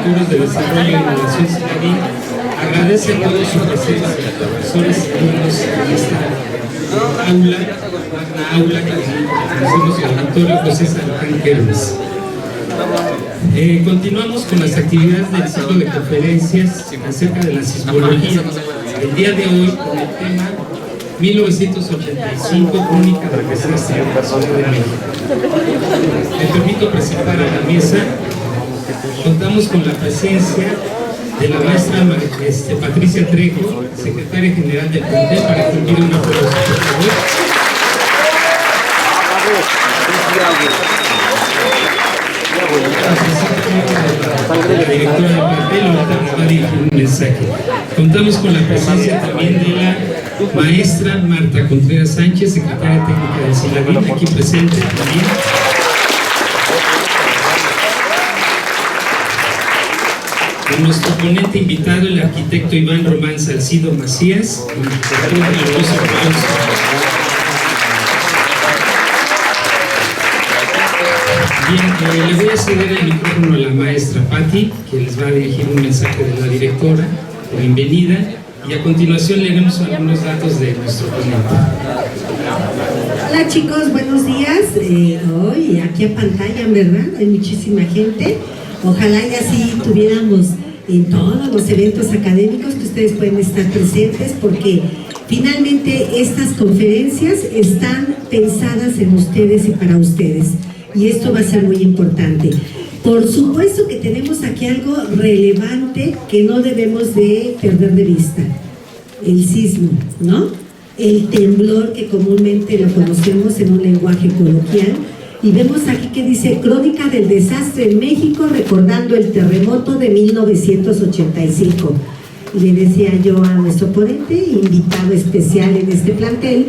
Futuros de Desarrollo e Innovación SILAVIN agradece a todos su presencia, profesores y alumnos en esta aula, magna aula que conocemos el auditorio José Salcán Kermes. Continuamos con las actividades del ciclo de conferencias acerca de la sismología. El día de hoy con el tema 1985, Crónica del Desastre en la Ciudad de México. Me permito presentar a la mesa. Contamos con la presencia de la maestra Patricia Trejo, secretaria general del plantel, para cumplir una aplauso, por favor. La directora del plantel nos va a dirigir un mensaje. Contamos con la presencia también de la maestra Marta Contreras Sánchez, secretaria técnica del SILAVIN, aquí presente también. Nuestro ponente invitado, el arquitecto Iván Román Salcido Macías. Un caluroso aplauso. Bien, le voy a ceder el micrófono a la maestra Patti, que les va a dirigir un mensaje de la directora. Bienvenida. Y a continuación leeremos algunos datos de nuestro ponente. Hola chicos, buenos días. Hoy aquí a pantalla, ¿verdad? Hay muchísima gente. Ojalá y así tuviéramos en todos los eventos académicos que ustedes pueden estar presentes, porque finalmente estas conferencias están pensadas en ustedes y para ustedes, y esto va a ser muy importante. Por supuesto que tenemos aquí algo relevante que no debemos de perder de vista: el sismo, ¿no? El temblor, que comúnmente lo conocemos en un lenguaje coloquial. Y vemos aquí que dice Crónica del Desastre en México, recordando el terremoto de 1985. Le decía yo a nuestro ponente, invitado especial en este plantel,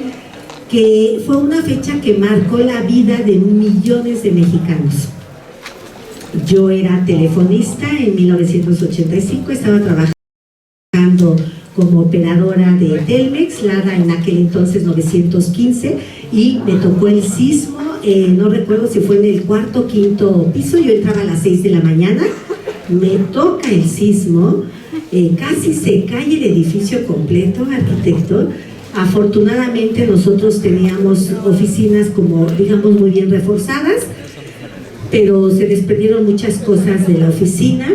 que fue una fecha que marcó la vida de millones de mexicanos. Yo era telefonista en 1985, estaba trabajando como operadora de Telmex, LADA en aquel entonces 915, y me tocó el sismo. No recuerdo si fue en el cuarto o quinto piso. Yo entraba a las 6 de la mañana, me toca el sismo, casi se cae el edificio completo, arquitecto. Afortunadamente nosotros teníamos oficinas como, digamos, muy bien reforzadas, pero se desprendieron muchas cosas de la oficina,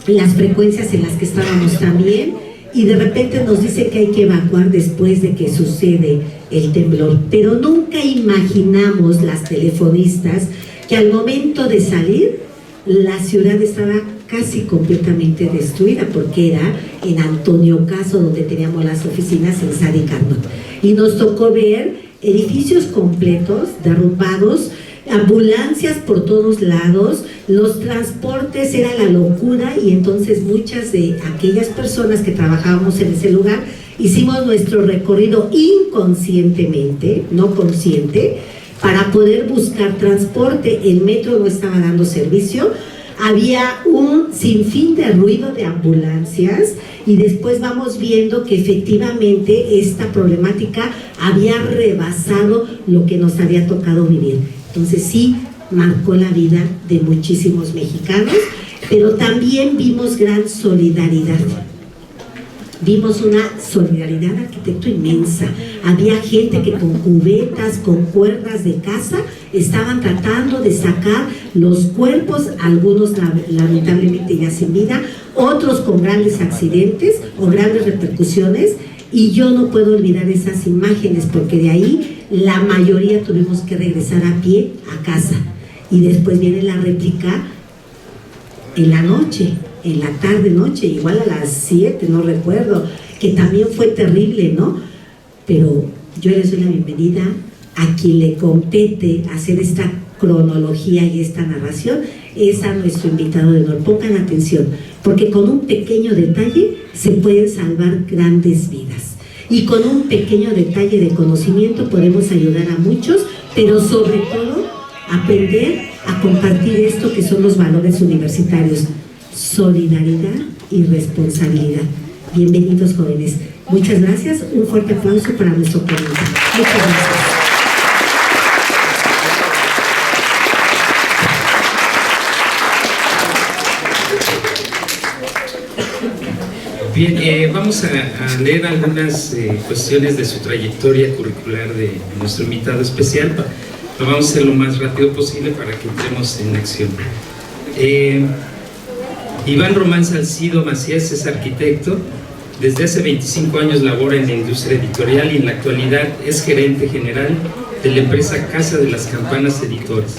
las frecuencias en las que estábamos también, y de repente nos dice que hay que evacuar después de que sucede el temblor. Pero nunca imaginamos las telefonistas que al momento de salir la ciudad estaba casi completamente destruida, porque era en Antonio Caso donde teníamos las oficinas en Sadi Carnot, y nos tocó ver edificios completos derrumbados, ambulancias por todos lados, los transportes era la locura, y entonces muchas de aquellas personas que trabajábamos en ese lugar hicimos nuestro recorrido inconscientemente, no consciente, para poder buscar transporte. El metro no estaba dando servicio, había un sinfín de ruido de ambulancias, y después vamos viendo que efectivamente esta problemática había rebasado lo que nos había tocado vivir. Entonces sí, marcó la vida de muchísimos mexicanos, pero también vimos gran solidaridad. Vimos una solidaridad, arquitecto, inmensa. Había gente que con cubetas, con cuerdas de casa, estaban tratando de sacar los cuerpos, algunos lamentablemente ya sin vida, otros con grandes accidentes o grandes repercusiones. Y yo no puedo olvidar esas imágenes, porque de ahí la mayoría tuvimos que regresar a pie a casa. Y después viene la réplica en la noche, en la tarde-noche, igual a las 7, no recuerdo, que también fue terrible, ¿no? Pero yo les doy la bienvenida a quien le compete hacer esta cronología y esta narración, es a nuestro invitado de honor. Pongan atención, porque con un pequeño detalle se pueden salvar grandes vidas, y con un pequeño detalle de conocimiento podemos ayudar a muchos, pero sobre todo aprender a compartir esto que son los valores universitarios: solidaridad y responsabilidad. Bienvenidos, jóvenes. Muchas gracias. Un fuerte aplauso para nuestro ponente. Muchas gracias. Bien, vamos a leer algunas cuestiones de su trayectoria curricular de nuestro invitado especial. Lo vamos a hacer lo más rápido posible para que entremos en acción. Iván Román Salcido Macías es arquitecto. Desde hace 25 años labora en la industria editorial y en la actualidad es gerente general de la empresa Casa de las Campanas Editores.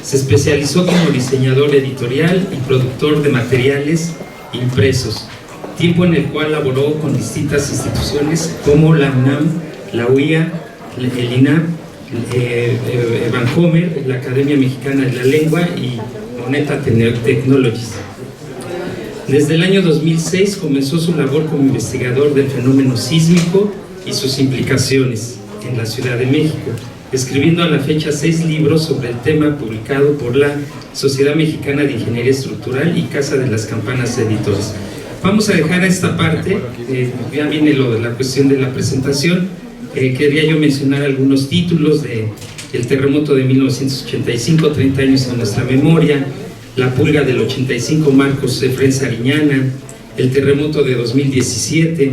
Se especializó como diseñador editorial y productor de materiales impresos, tiempo en el cual laboró con distintas instituciones como la UNAM, la UIA, el INAP, Vancomer, la Academia Mexicana de la Lengua y Moneta Technologies. Desde el año 2006 comenzó su labor como investigador del fenómeno sísmico y sus implicaciones en la Ciudad de México, escribiendo a la fecha 6 libros sobre el tema, publicado por la Sociedad Mexicana de Ingeniería Estructural y Casa de las Campanas Editores. Vamos a dejar a esta parte, ya viene lo de la cuestión de la presentación. Quería yo mencionar algunos títulos de El terremoto de 1985, 30 años en nuestra memoria, La pulga del 85, Marcos Efrén Sariñana, El terremoto de 2017,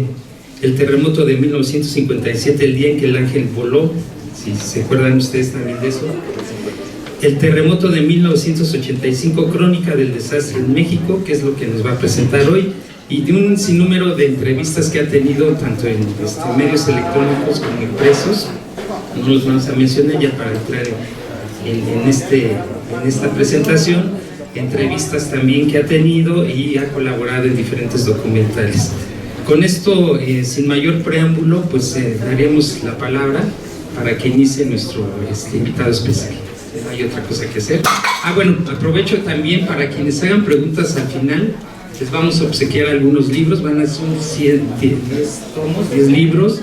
El terremoto de 1957, El día en que el ángel voló, si se acuerdan ustedes también de eso. El terremoto de 1985, Crónica del desastre en México, que es lo que nos va a presentar hoy, y de un sinnúmero de entrevistas que ha tenido tanto en medios electrónicos como impresos. No los vamos a mencionar ya para entrar en esta presentación. Entrevistas también que ha tenido y ha colaborado en diferentes documentales. Con esto, sin mayor preámbulo, pues daríamos la palabra para que inicie nuestro invitado especial. ¿Hay otra cosa que hacer? Bueno, aprovecho también para quienes hagan preguntas al final, les vamos a obsequiar algunos libros, van a ser 10 libros.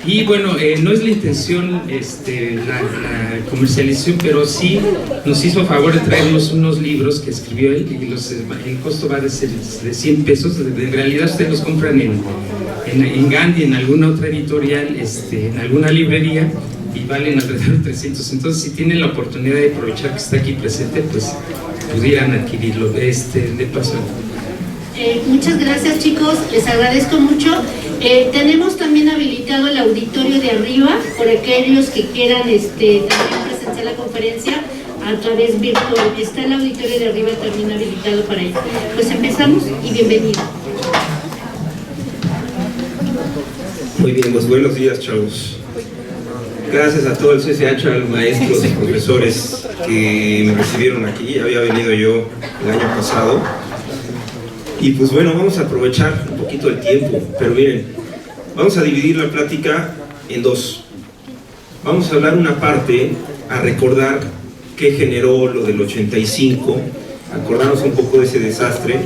Y bueno, no es la intención la comercialización, pero sí nos hizo favor de traernos unos libros que escribió él, y el costo va a ser de 100 pesos. En realidad ustedes los compran en Gandhi, en alguna otra editorial, en alguna librería, y valen alrededor de 300. Entonces, si tienen la oportunidad de aprovechar que está aquí presente, pues pudieran adquirirlo. De paso. Muchas gracias, chicos, les agradezco mucho. Tenemos también habilitado el auditorio de arriba por aquellos que quieran también presenciar la conferencia a través virtual. Está el auditorio de arriba también habilitado para ello. Pues empezamos y bienvenido. Muy bien, pues buenos días, chavos. Gracias a todo el CCH, a los maestros y profesores que me recibieron aquí. Había venido yo el año pasado. Y pues bueno, vamos a aprovechar un poquito el tiempo, pero miren, vamos a dividir la plática en dos. Vamos a hablar una parte, a recordar qué generó lo del 85, acordarnos un poco de ese desastre,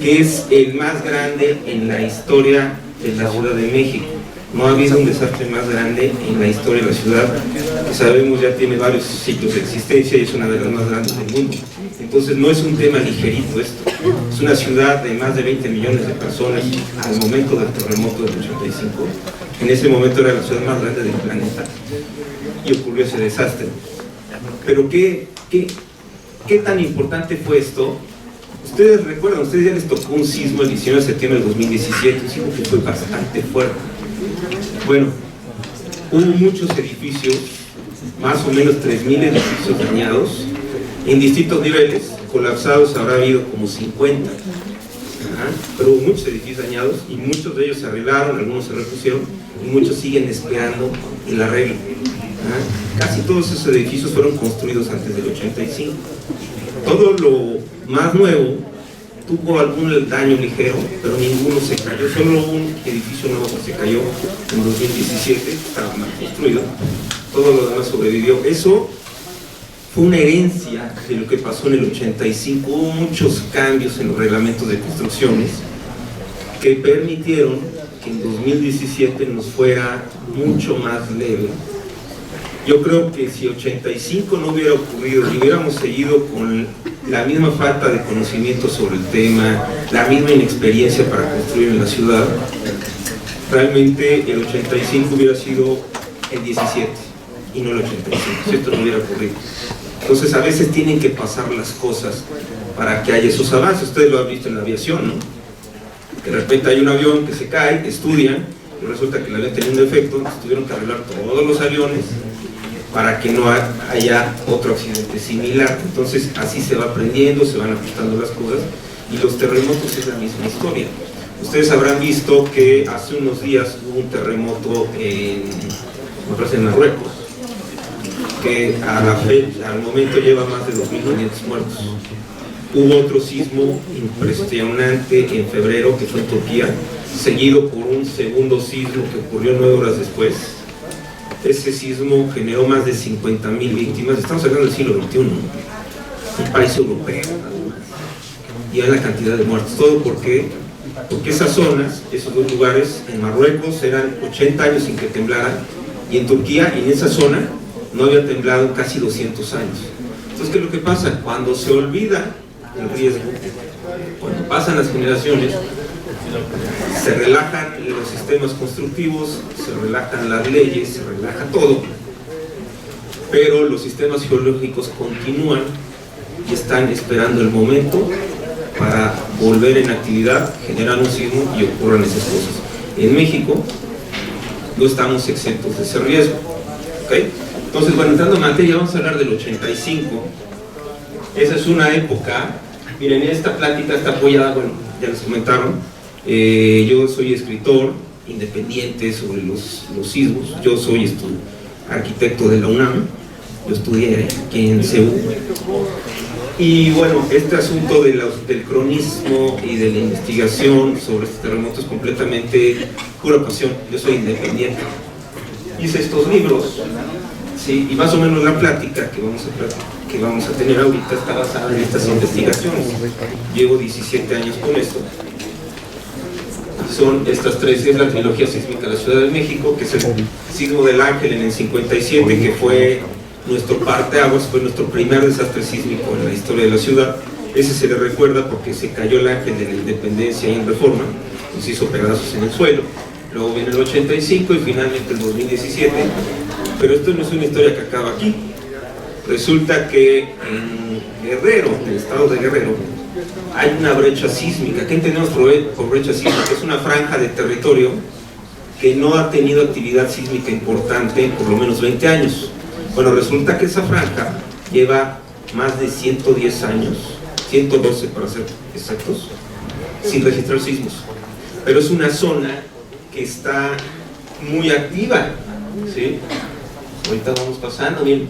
que es el más grande en la historia de la Ciudad de México. No ha habido un desastre más grande en la historia de la ciudad, que sabemos ya tiene varios ciclos de existencia y es una de las más grandes del mundo. Entonces no es un tema ligerito esto, es una ciudad de más de 20 millones de personas al momento del terremoto del 85. En ese momento era la ciudad más grande del planeta y ocurrió ese desastre. Pero ¿qué tan importante fue esto? Ustedes recuerdan, ustedes ya les tocó un sismo el 19 de septiembre del 2017, un sismo que fue bastante fuerte. Bueno, hubo muchos edificios, más o menos 3.000 edificios dañados, en distintos niveles, colapsados habrá habido como 50, pero hubo muchos edificios dañados y muchos de ellos se arreglaron, algunos se repusieron y muchos siguen esperando el arreglo. Casi todos esos edificios fueron construidos antes del 85. Todo lo más nuevo tuvo algún daño ligero, pero ninguno se cayó. Solo un edificio nuevo que se cayó en 2017, estaba mal construido. Todo lo demás sobrevivió. Eso fue una herencia de lo que pasó en el 85. Hubo muchos cambios en los reglamentos de construcciones que permitieron que en 2017 nos fuera mucho más leve. Yo creo que si 85 no hubiera ocurrido y hubiéramos seguido con la misma falta de conocimiento sobre el tema, la misma inexperiencia para construir en la ciudad, realmente el 85 hubiera sido el 17 y no el 85, si esto no hubiera ocurrido. Entonces a veces tienen que pasar las cosas para que haya esos avances. Ustedes lo han visto en la aviación, ¿no? De repente hay un avión que se cae, estudian, y resulta que el avión tenía un defecto, entonces tuvieron que arreglar todos los aviones para que no haya otro accidente similar. Entonces así se va aprendiendo, se van ajustando las cosas, y los terremotos es la misma historia. Ustedes habrán visto que hace unos días hubo un terremoto en Marruecos, que al momento lleva más de 2.500 muertos. Hubo otro sismo impresionante en febrero, que fue en Turquía, seguido por un segundo sismo que ocurrió 9 horas después. Ese sismo generó más de 50.000 víctimas. Estamos hablando del siglo XXI, un país europeo, y hay la cantidad de muertos. Todo porque esas zonas, esos dos lugares, en Marruecos eran 80 años sin que temblara, y en Turquía, y en esa zona, no había temblado casi 200 años. Entonces, ¿qué es lo que pasa? Cuando se olvida el riesgo, cuando pasan las generaciones, se relajan los sistemas constructivos, se relajan las leyes, se relaja todo, pero los sistemas geológicos continúan y están esperando el momento para volver en actividad, generar un sismo y ocurran esas cosas. En México no estamos exentos de ese riesgo, ¿okay? Entonces, bueno, entrando en materia, vamos a hablar del 85. Esa es una época. Miren, esta plática está apoyada, bueno, ya les comentaron, yo soy escritor independiente sobre los sismos. Yo soy arquitecto de la UNAM, yo estudié aquí en CEU, y bueno, este asunto del cronismo y de la investigación sobre este terremoto es completamente pura pasión. Yo soy independiente, hice estos libros, ¿sí? Y más o menos la plática que vamos a tener ahorita está basada en estas investigaciones. Llevo 17 años con esto. Son estas tres: es la trilogía sísmica de la Ciudad de México, que es el sismo del Ángel en el 57, que fue nuestro parteaguas, fue nuestro primer desastre sísmico en la historia de la ciudad. Ese se le recuerda porque se cayó el Ángel de la Independencia en Reforma, y se hizo pedazos en el suelo. Luego viene el 85 y finalmente el 2017. Pero esto no es una historia que acaba aquí. Resulta que en Guerrero, en el estado de Guerrero, hay una brecha sísmica. ¿Qué entendemos por brecha sísmica? Es una franja de territorio que no ha tenido actividad sísmica importante en por lo menos 20 años. Bueno, resulta que esa franja lleva más de 110 años, 112 para ser exactos, sin registrar sismos. Pero es una zona que está muy activa, ¿sí? Ahorita vamos pasando, bien.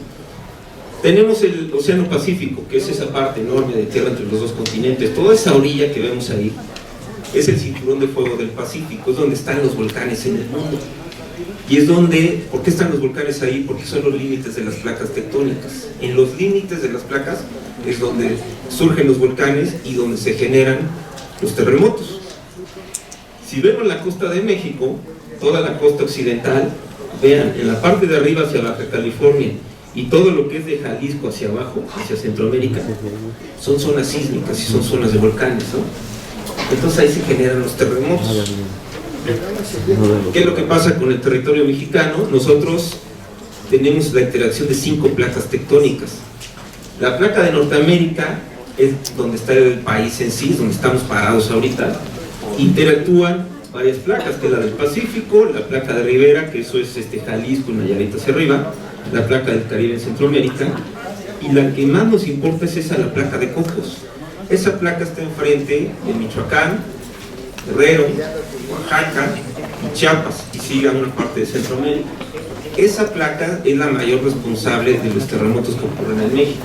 Tenemos el Océano Pacífico, que es esa parte enorme de tierra entre los dos continentes. Toda esa orilla que vemos ahí es el cinturón de fuego del Pacífico, es donde están los volcanes en el mundo. Y es donde, ¿por qué están los volcanes ahí? Porque son los límites de las placas tectónicas. En los límites de las placas es donde surgen los volcanes y donde se generan los terremotos. Si vemos la costa de México, toda la costa occidental, vean, en la parte de arriba hacia Baja California y todo lo que es de Jalisco hacia abajo, hacia Centroamérica, son zonas sísmicas y son zonas de volcanes, ¿no? Entonces ahí se generan los terremotos. ¿Qué es lo que pasa con el territorio mexicano? Nosotros tenemos la interacción de 5 placas tectónicas. La placa de Norteamérica es donde está el país en sí, donde estamos parados ahorita. Interactúan varias placas, que es la del Pacífico, la placa de Rivera, que eso es Jalisco y Nayarit hacia arriba, la placa del Caribe en Centroamérica, y la que más nos importa es esa, la placa de Cocos. Esa placa está enfrente de Michoacán, Guerrero, Oaxaca y Chiapas, y sigue a una parte de Centroamérica. Esa placa es la mayor responsable de los terremotos que ocurren en México.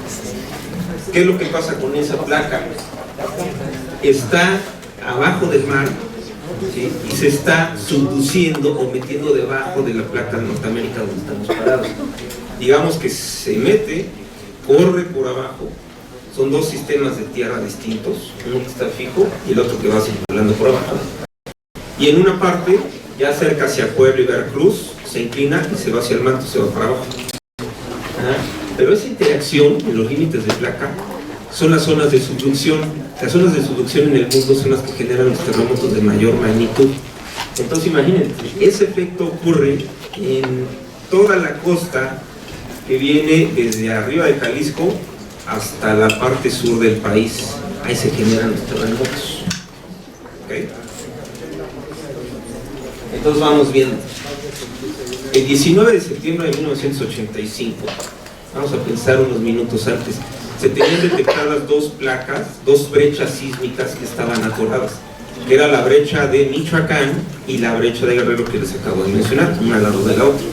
¿Qué es lo que pasa con esa placa? Está abajo del mar, ¿sí? Y se está subduciendo o metiendo debajo de la placa de Norteamérica donde estamos parados. Digamos que se mete, corre por abajo. Son dos sistemas de tierra distintos, uno que está fijo y el otro que va circulando por abajo. Y en una parte, ya cerca hacia Puebla y Veracruz, se inclina y se va hacia el manto, se va para abajo. Pero esa interacción en los límites de placa son las zonas de subducción. Las zonas de subducción en el mundo son las que generan los terremotos de mayor magnitud. Entonces imagínense, ese efecto ocurre en toda la costa que viene desde arriba de Jalisco hasta la parte sur del país. Ahí se generan los terremotos. ¿Okay? Entonces vamos viendo. El 19 de septiembre de 1985, vamos a pensar unos minutos antes, se tenían detectadas dos placas, dos brechas sísmicas que estaban atoradas, que era la brecha de Michoacán y la brecha de Guerrero que les acabo de mencionar, una al lado de la otra.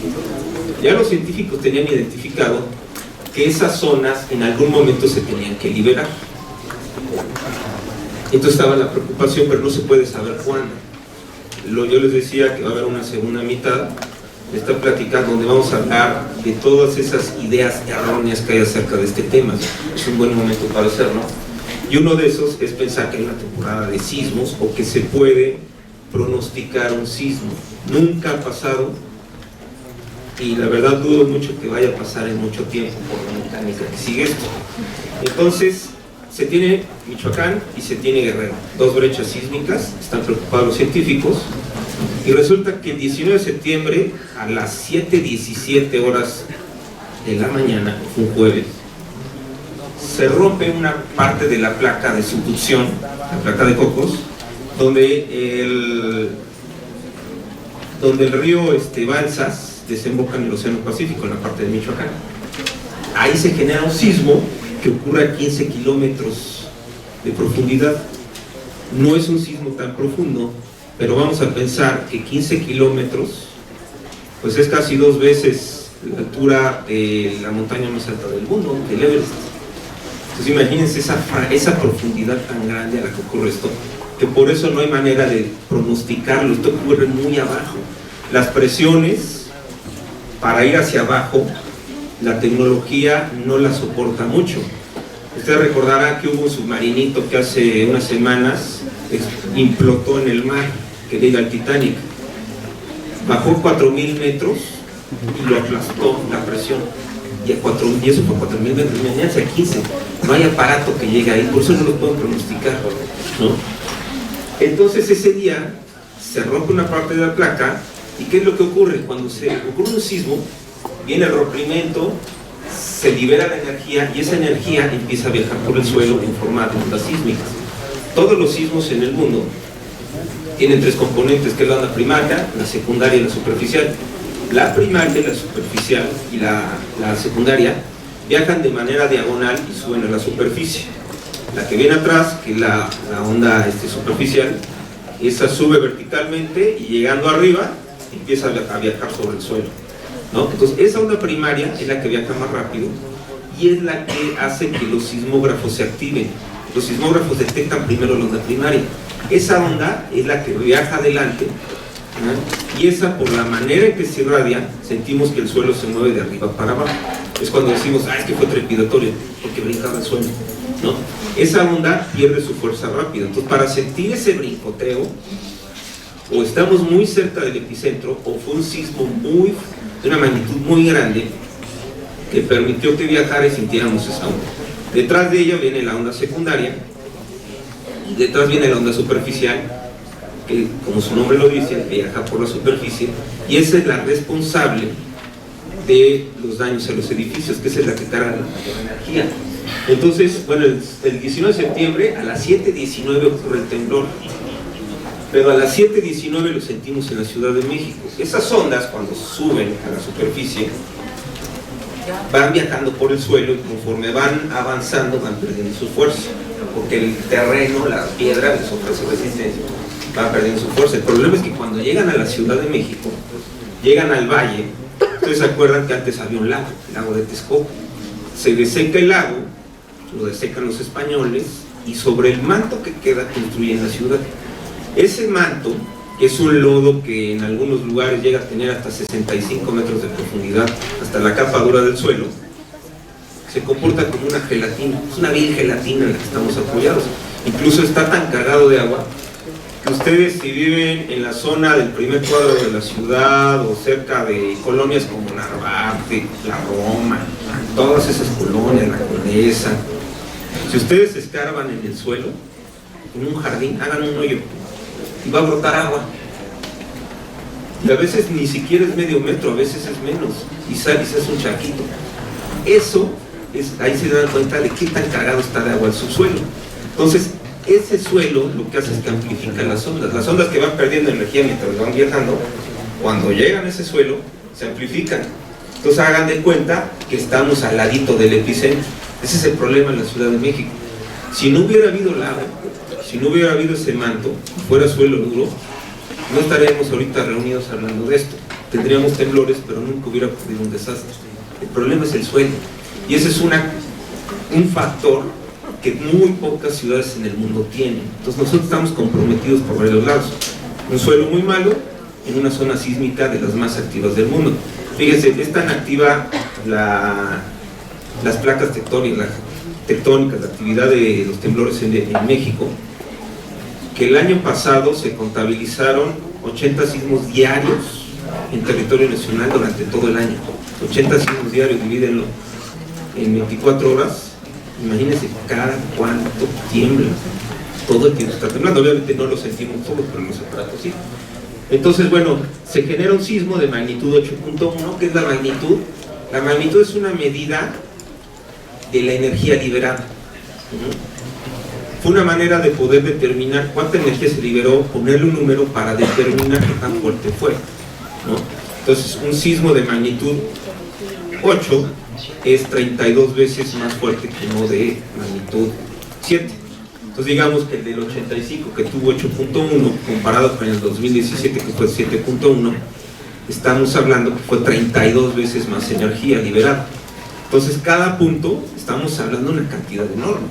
Ya los científicos tenían identificado que esas zonas en algún momento se tenían que liberar. Entonces estaba la preocupación, pero no se puede saber cuándo. Yo les decía que va a haber una segunda mitad de esta plática donde vamos a hablar de todas esas ideas erróneas que hay acerca de este tema. Es un buen momento para hacerlo. Y uno de esos es pensar que hay una temporada de sismos o que se puede pronosticar un sismo. Nunca ha pasado y la verdad dudo mucho que vaya a pasar en mucho tiempo por la mecánica que sigue esto. Entonces, se tiene Michoacán y se tiene Guerrero, dos brechas sísmicas, están preocupados los científicos, y resulta que el 19 de septiembre a las 7:17 horas de la mañana, un jueves, se rompe una parte de la placa de subducción, la placa de Cocos, donde el río Balsas desemboca en el Océano Pacífico, en la parte de Michoacán. Ahí se genera un sismo que ocurre a 15 kilómetros de profundidad. No es un sismo tan profundo, pero vamos a pensar que 15 kilómetros pues es casi 2 veces la altura de la montaña más alta del mundo, el Everest. Entonces imagínense esa profundidad tan grande a la que ocurre esto, que por eso no hay manera de pronosticarlo. Esto ocurre muy abajo. Las presiones para ir hacia abajo, la tecnología no la soporta mucho. Usted recordará que hubo un submarinito que hace unas semanas implotó en el mar, que era el Titanic. Bajó 4.000 metros y lo aplastó la presión. Y eso fue 4.000 metros, imagínense a 15. No hay aparato que llegue ahí, por eso no lo pueden pronosticar, ¿no? Entonces ese día se rompe una parte de la placa. ¿Y qué es lo que ocurre? Cuando se ocurre un sismo, viene el rompimiento, se libera la energía y esa energía empieza a viajar por el suelo en forma de ondas sísmicas. Todos los sismos en el mundo tienen 3 componentes, que es la onda primaria, la secundaria y la superficial. La primaria, la superficial y la secundaria viajan de manera diagonal y suben a la superficie. La que viene atrás, que es la onda superficial, esa sube verticalmente y llegando arriba empieza a viajar sobre el suelo, ¿no? Entonces esa onda primaria es la que viaja más rápido y es la que hace que los sismógrafos se activen. Los sismógrafos detectan primero la onda primaria. Esa onda es la que viaja adelante, ¿no? Y esa, por la manera en que se irradia, sentimos que el suelo se mueve de arriba para abajo. Es cuando decimos, es que fue trepidatorio, porque brincaba el suelo, ¿no? Esa onda pierde su fuerza rápida. Entonces, para sentir ese brincoteo, o estamos muy cerca del epicentro, o fue un sismo de una magnitud muy grande que permitió que viajara y sintiéramos esa onda. Detrás de ella viene la onda secundaria y detrás viene la onda superficial, que como su nombre lo dice, viaja por la superficie, y esa es la responsable de los daños a los edificios, que esa es la que carga la energía. Entonces, bueno, el 19 de septiembre a las 7:19 ocurre el temblor, pero a las 7:19 lo sentimos en la Ciudad de México. Esas ondas, cuando suben a la superficie, van viajando por el suelo y conforme van avanzando van perdiendo su fuerza, porque el terreno, la piedra les ofrece resistencia, van perdiendo su fuerza. El problema es que cuando llegan a la Ciudad de México, llegan al valle. Ustedes se acuerdan que antes había un lago, el lago de Texcoco. Se deseca el lago, lo desecan los españoles, y sobre el manto que queda construyen la ciudad. Ese manto, que es un lodo que en algunos lugares llega a tener hasta 65 metros de profundidad, hasta la capa dura del suelo, se comporta como una gelatina. Es una vil gelatina en la que estamos apoyados. Incluso está tan cargado de agua que ustedes, si viven en la zona del primer cuadro de la ciudad o cerca de colonias como Narvarte, La Roma, todas esas colonias, La Condesa, si ustedes escarban en el suelo, en un jardín, hagan un hoyo y va a brotar agua. Y a veces ni siquiera es medio metro, a veces es menos, y sale y se hace un charquito. Eso es, ahí se dan cuenta de qué tan cargado está de agua el subsuelo. Entonces, ese suelo lo que hace es que amplifica las ondas que van perdiendo energía mientras van viajando, cuando llegan a ese suelo, se amplifican. Entonces hagan de cuenta que estamos al ladito del epicentro. Ese es el problema en la Ciudad de México. Si no hubiera habido lago, si no hubiera habido ese manto, fuera suelo duro, no estaríamos ahorita reunidos hablando de esto. Tendríamos temblores, pero nunca hubiera ocurrido un desastre. El problema es el suelo. Y ese es un factor que muy pocas ciudades en el mundo tienen. Entonces nosotros estamos comprometidos por varios lados. Un suelo muy malo en una zona sísmica de las más activas del mundo. Fíjense, es tan activa las placas tectónicas, la actividad de los temblores en México, que el año pasado se contabilizaron 80 sismos diarios en territorio nacional durante todo el año. 80 sismos diarios, divídenlo en 24 horas. Imagínense cada cuánto tiembla. Todo el tiempo está temblando. Obviamente no lo sentimos todos, pero los aparatos sí. Entonces, bueno, se genera un sismo de magnitud 8.1. ¿Qué es la magnitud? La magnitud es una medida de la energía liberada. Fue una manera de poder determinar cuánta energía se liberó, ponerle un número para determinar qué tan fuerte fue, ¿no? Entonces, un sismo de magnitud 8 es 32 veces más fuerte que uno de magnitud 7. Entonces digamos que el del 85, que tuvo 8.1, comparado con el 2017, que fue 7.1, estamos hablando que fue 32 veces más energía liberada. Entonces cada punto, estamos hablando de una cantidad enorme.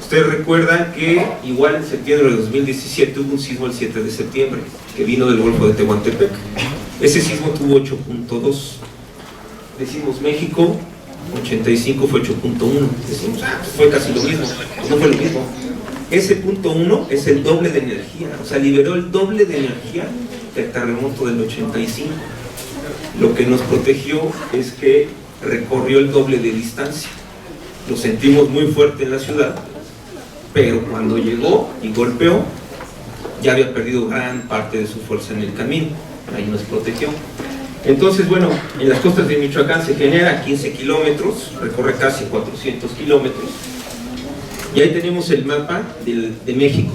Ustedes recuerdan que igual en septiembre de 2017 hubo un sismo el 7 de septiembre, que vino del Golfo de Tehuantepec. Ese sismo tuvo 8.2. Decimos México, 85 fue 8.1. Decimos, pues fue casi lo mismo. No fue lo mismo. Ese punto 1 es el doble de energía, o sea, liberó el doble de energía del terremoto del 85. Lo que nos protegió es que recorrió el doble de distancia. Lo sentimos muy fuerte en la ciudad, pero cuando llegó y golpeó, ya había perdido gran parte de su fuerza en el camino. Ahí nos protegió. Entonces, bueno, en las costas de Michoacán se genera 15 kilómetros, recorre casi 400 kilómetros. Y ahí tenemos el mapa de México.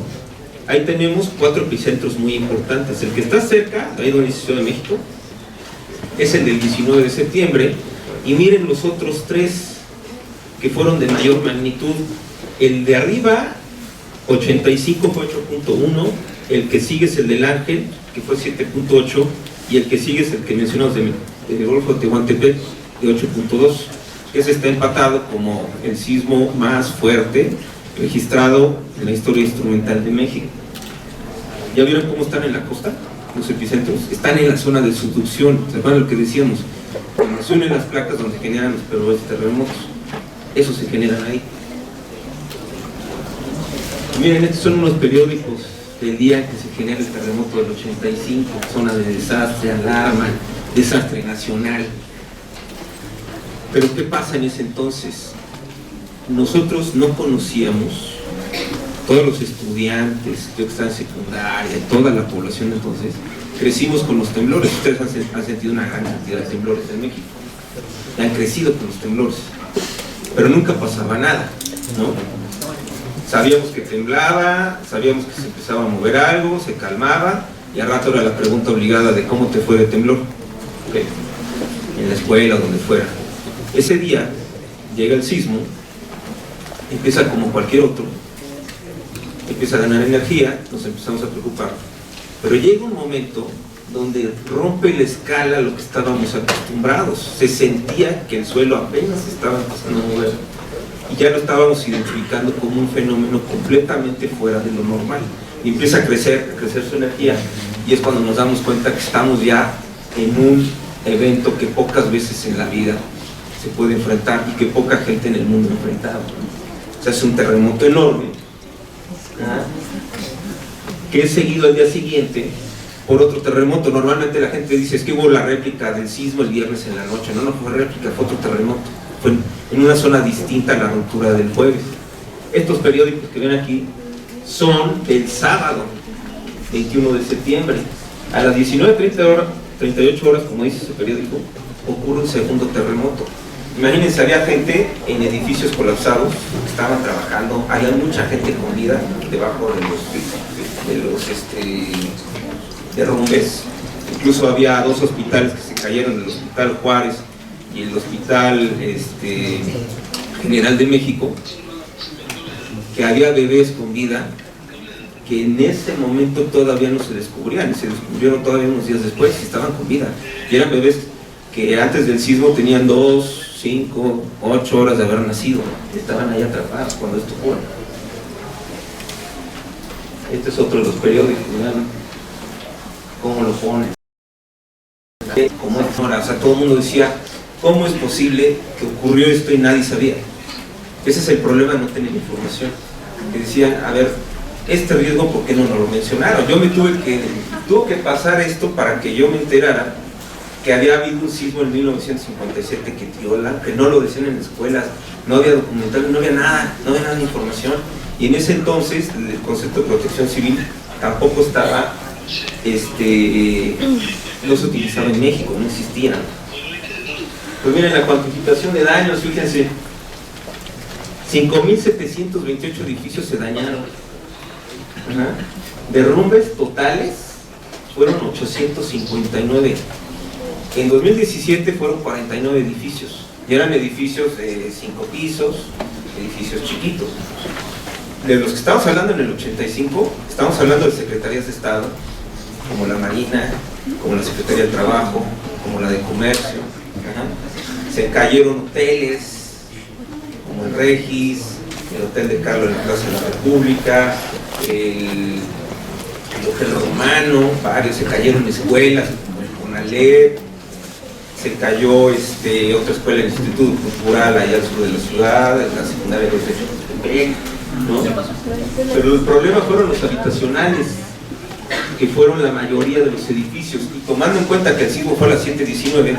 Ahí tenemos 4 epicentros muy importantes. El que está cerca, ahí donde dice Ciudad de México, es el del 19 de septiembre. Y miren los otros 3 que fueron de mayor magnitud. El de arriba, 85 fue 8.1. El que sigue es el del Ángel, que fue 7.8. Y el que sigue es el que mencionamos del Golfo de Tehuantepec, de 8.2. Ese está empatado como el sismo más fuerte registrado en la historia instrumental de México. ¿Ya vieron cómo están en la costa? Los epicentros están en la zona de subducción. ¿Se acuerdan lo que decíamos? Cuando se unen las placas donde generan los terremotos, esos se generan ahí. Y miren, estos son unos periódicos del día en que se genera el terremoto del 85, zona de desastre, alarma, desastre nacional. Pero ¿qué pasa en ese entonces? Nosotros no conocíamos, todos los estudiantes, yo que estaba en secundaria, toda la población entonces, crecimos con los temblores. Ustedes han sentido una gran cantidad de temblores en México, han crecido con los temblores, pero nunca pasaba nada, ¿no? Sabíamos que temblaba, sabíamos que se empezaba a mover algo, se calmaba, y al rato era la pregunta obligada de cómo te fue de temblor, ¿okay? En la escuela o donde fuera. Ese día llega el sismo, empieza como cualquier otro, empieza a ganar energía, nos empezamos a preocupar, pero llega un momento donde rompe la escala a lo que estábamos acostumbrados. Se sentía que el suelo apenas estaba empezando a mover y ya lo estábamos identificando como un fenómeno completamente fuera de lo normal, y empieza a crecer su energía, y es cuando nos damos cuenta que estamos ya en un evento que pocas veces en la vida se puede enfrentar y que poca gente en el mundo ha enfrentado. O sea, es un terremoto enorme, que es seguido al día siguiente por otro terremoto. Normalmente la gente dice, es que hubo la réplica del sismo el viernes en la noche. No fue réplica, fue otro terremoto. Fue en una zona distinta a la ruptura del jueves. Estos periódicos que ven aquí son del sábado 21 de septiembre. A las 19:38 horas, como dice ese periódico, ocurre un segundo terremoto. Imagínense, había gente en edificios colapsados, estaban trabajando, había mucha gente con vida debajo de los derrumbes. Incluso había 2 hospitales que se cayeron, el Hospital Juárez y el Hospital General de México, que había bebés con vida que en ese momento todavía no se descubrían, y se descubrieron todavía unos días después y estaban con vida. Y eran bebés que antes del sismo tenían 2, 5, 8 horas de haber nacido, estaban ahí atrapados cuando esto ocurre. Este es otro de los periódicos, vean cómo lo ponen. Como es ahora, o sea, todo el mundo decía, ¿cómo es posible que ocurrió esto y nadie sabía? Ese es el problema de no tener información. Que decían, a ver, este riesgo, ¿por qué no nos lo mencionaron? Yo me tuvo que pasar esto para que yo me enterara que había habido un sismo en 1957 que Tiola, que no lo decían en escuelas, no había documental, no había nada de información. Y en ese entonces el concepto de protección civil tampoco estaba, no se utilizaba en México, no existía. Pues miren, la cuantificación de daños, fíjense, 5.728 edificios se dañaron. Derrumbes totales fueron 859. En 2017 fueron 49 edificios, y eran edificios de 5 pisos, edificios chiquitos. De los que estamos hablando en el 85, estamos hablando de secretarías de Estado, como la Marina, como la Secretaría del Trabajo, como la de Comercio. Se cayeron hoteles, como el Regis, el Hotel de Carlos en la Plaza de la República, el Hotel Romano, varios, se cayeron escuelas, como el Conalep, se cayó otra escuela, el Instituto Cultural allá al sur de la ciudad, la secundaria de Tepec, ¿no? Pero el problema fueron los habitacionales, que fueron la mayoría de los edificios, y tomando en cuenta que el sismo fue a las 7:19,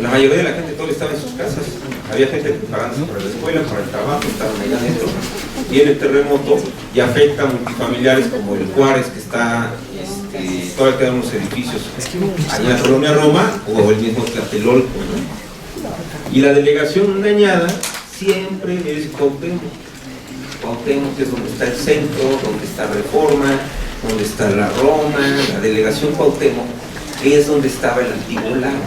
la mayoría de la gente todavía estaba en sus casas, había gente preparándose para la escuela, para el trabajo, estaban ahí adentro. Viene el terremoto y afecta a multifamiliares como el Juárez, que está, todavía quedan unos edificios allá en la colonia Roma, o el mismo Tlatelolco, ¿no? Y la delegación dañada siempre es Cuauhtémoc. Cuauhtémoc es donde está el centro, donde está Reforma, donde está la Roma. La delegación Cuauhtémoc es donde estaba el antiguo lago.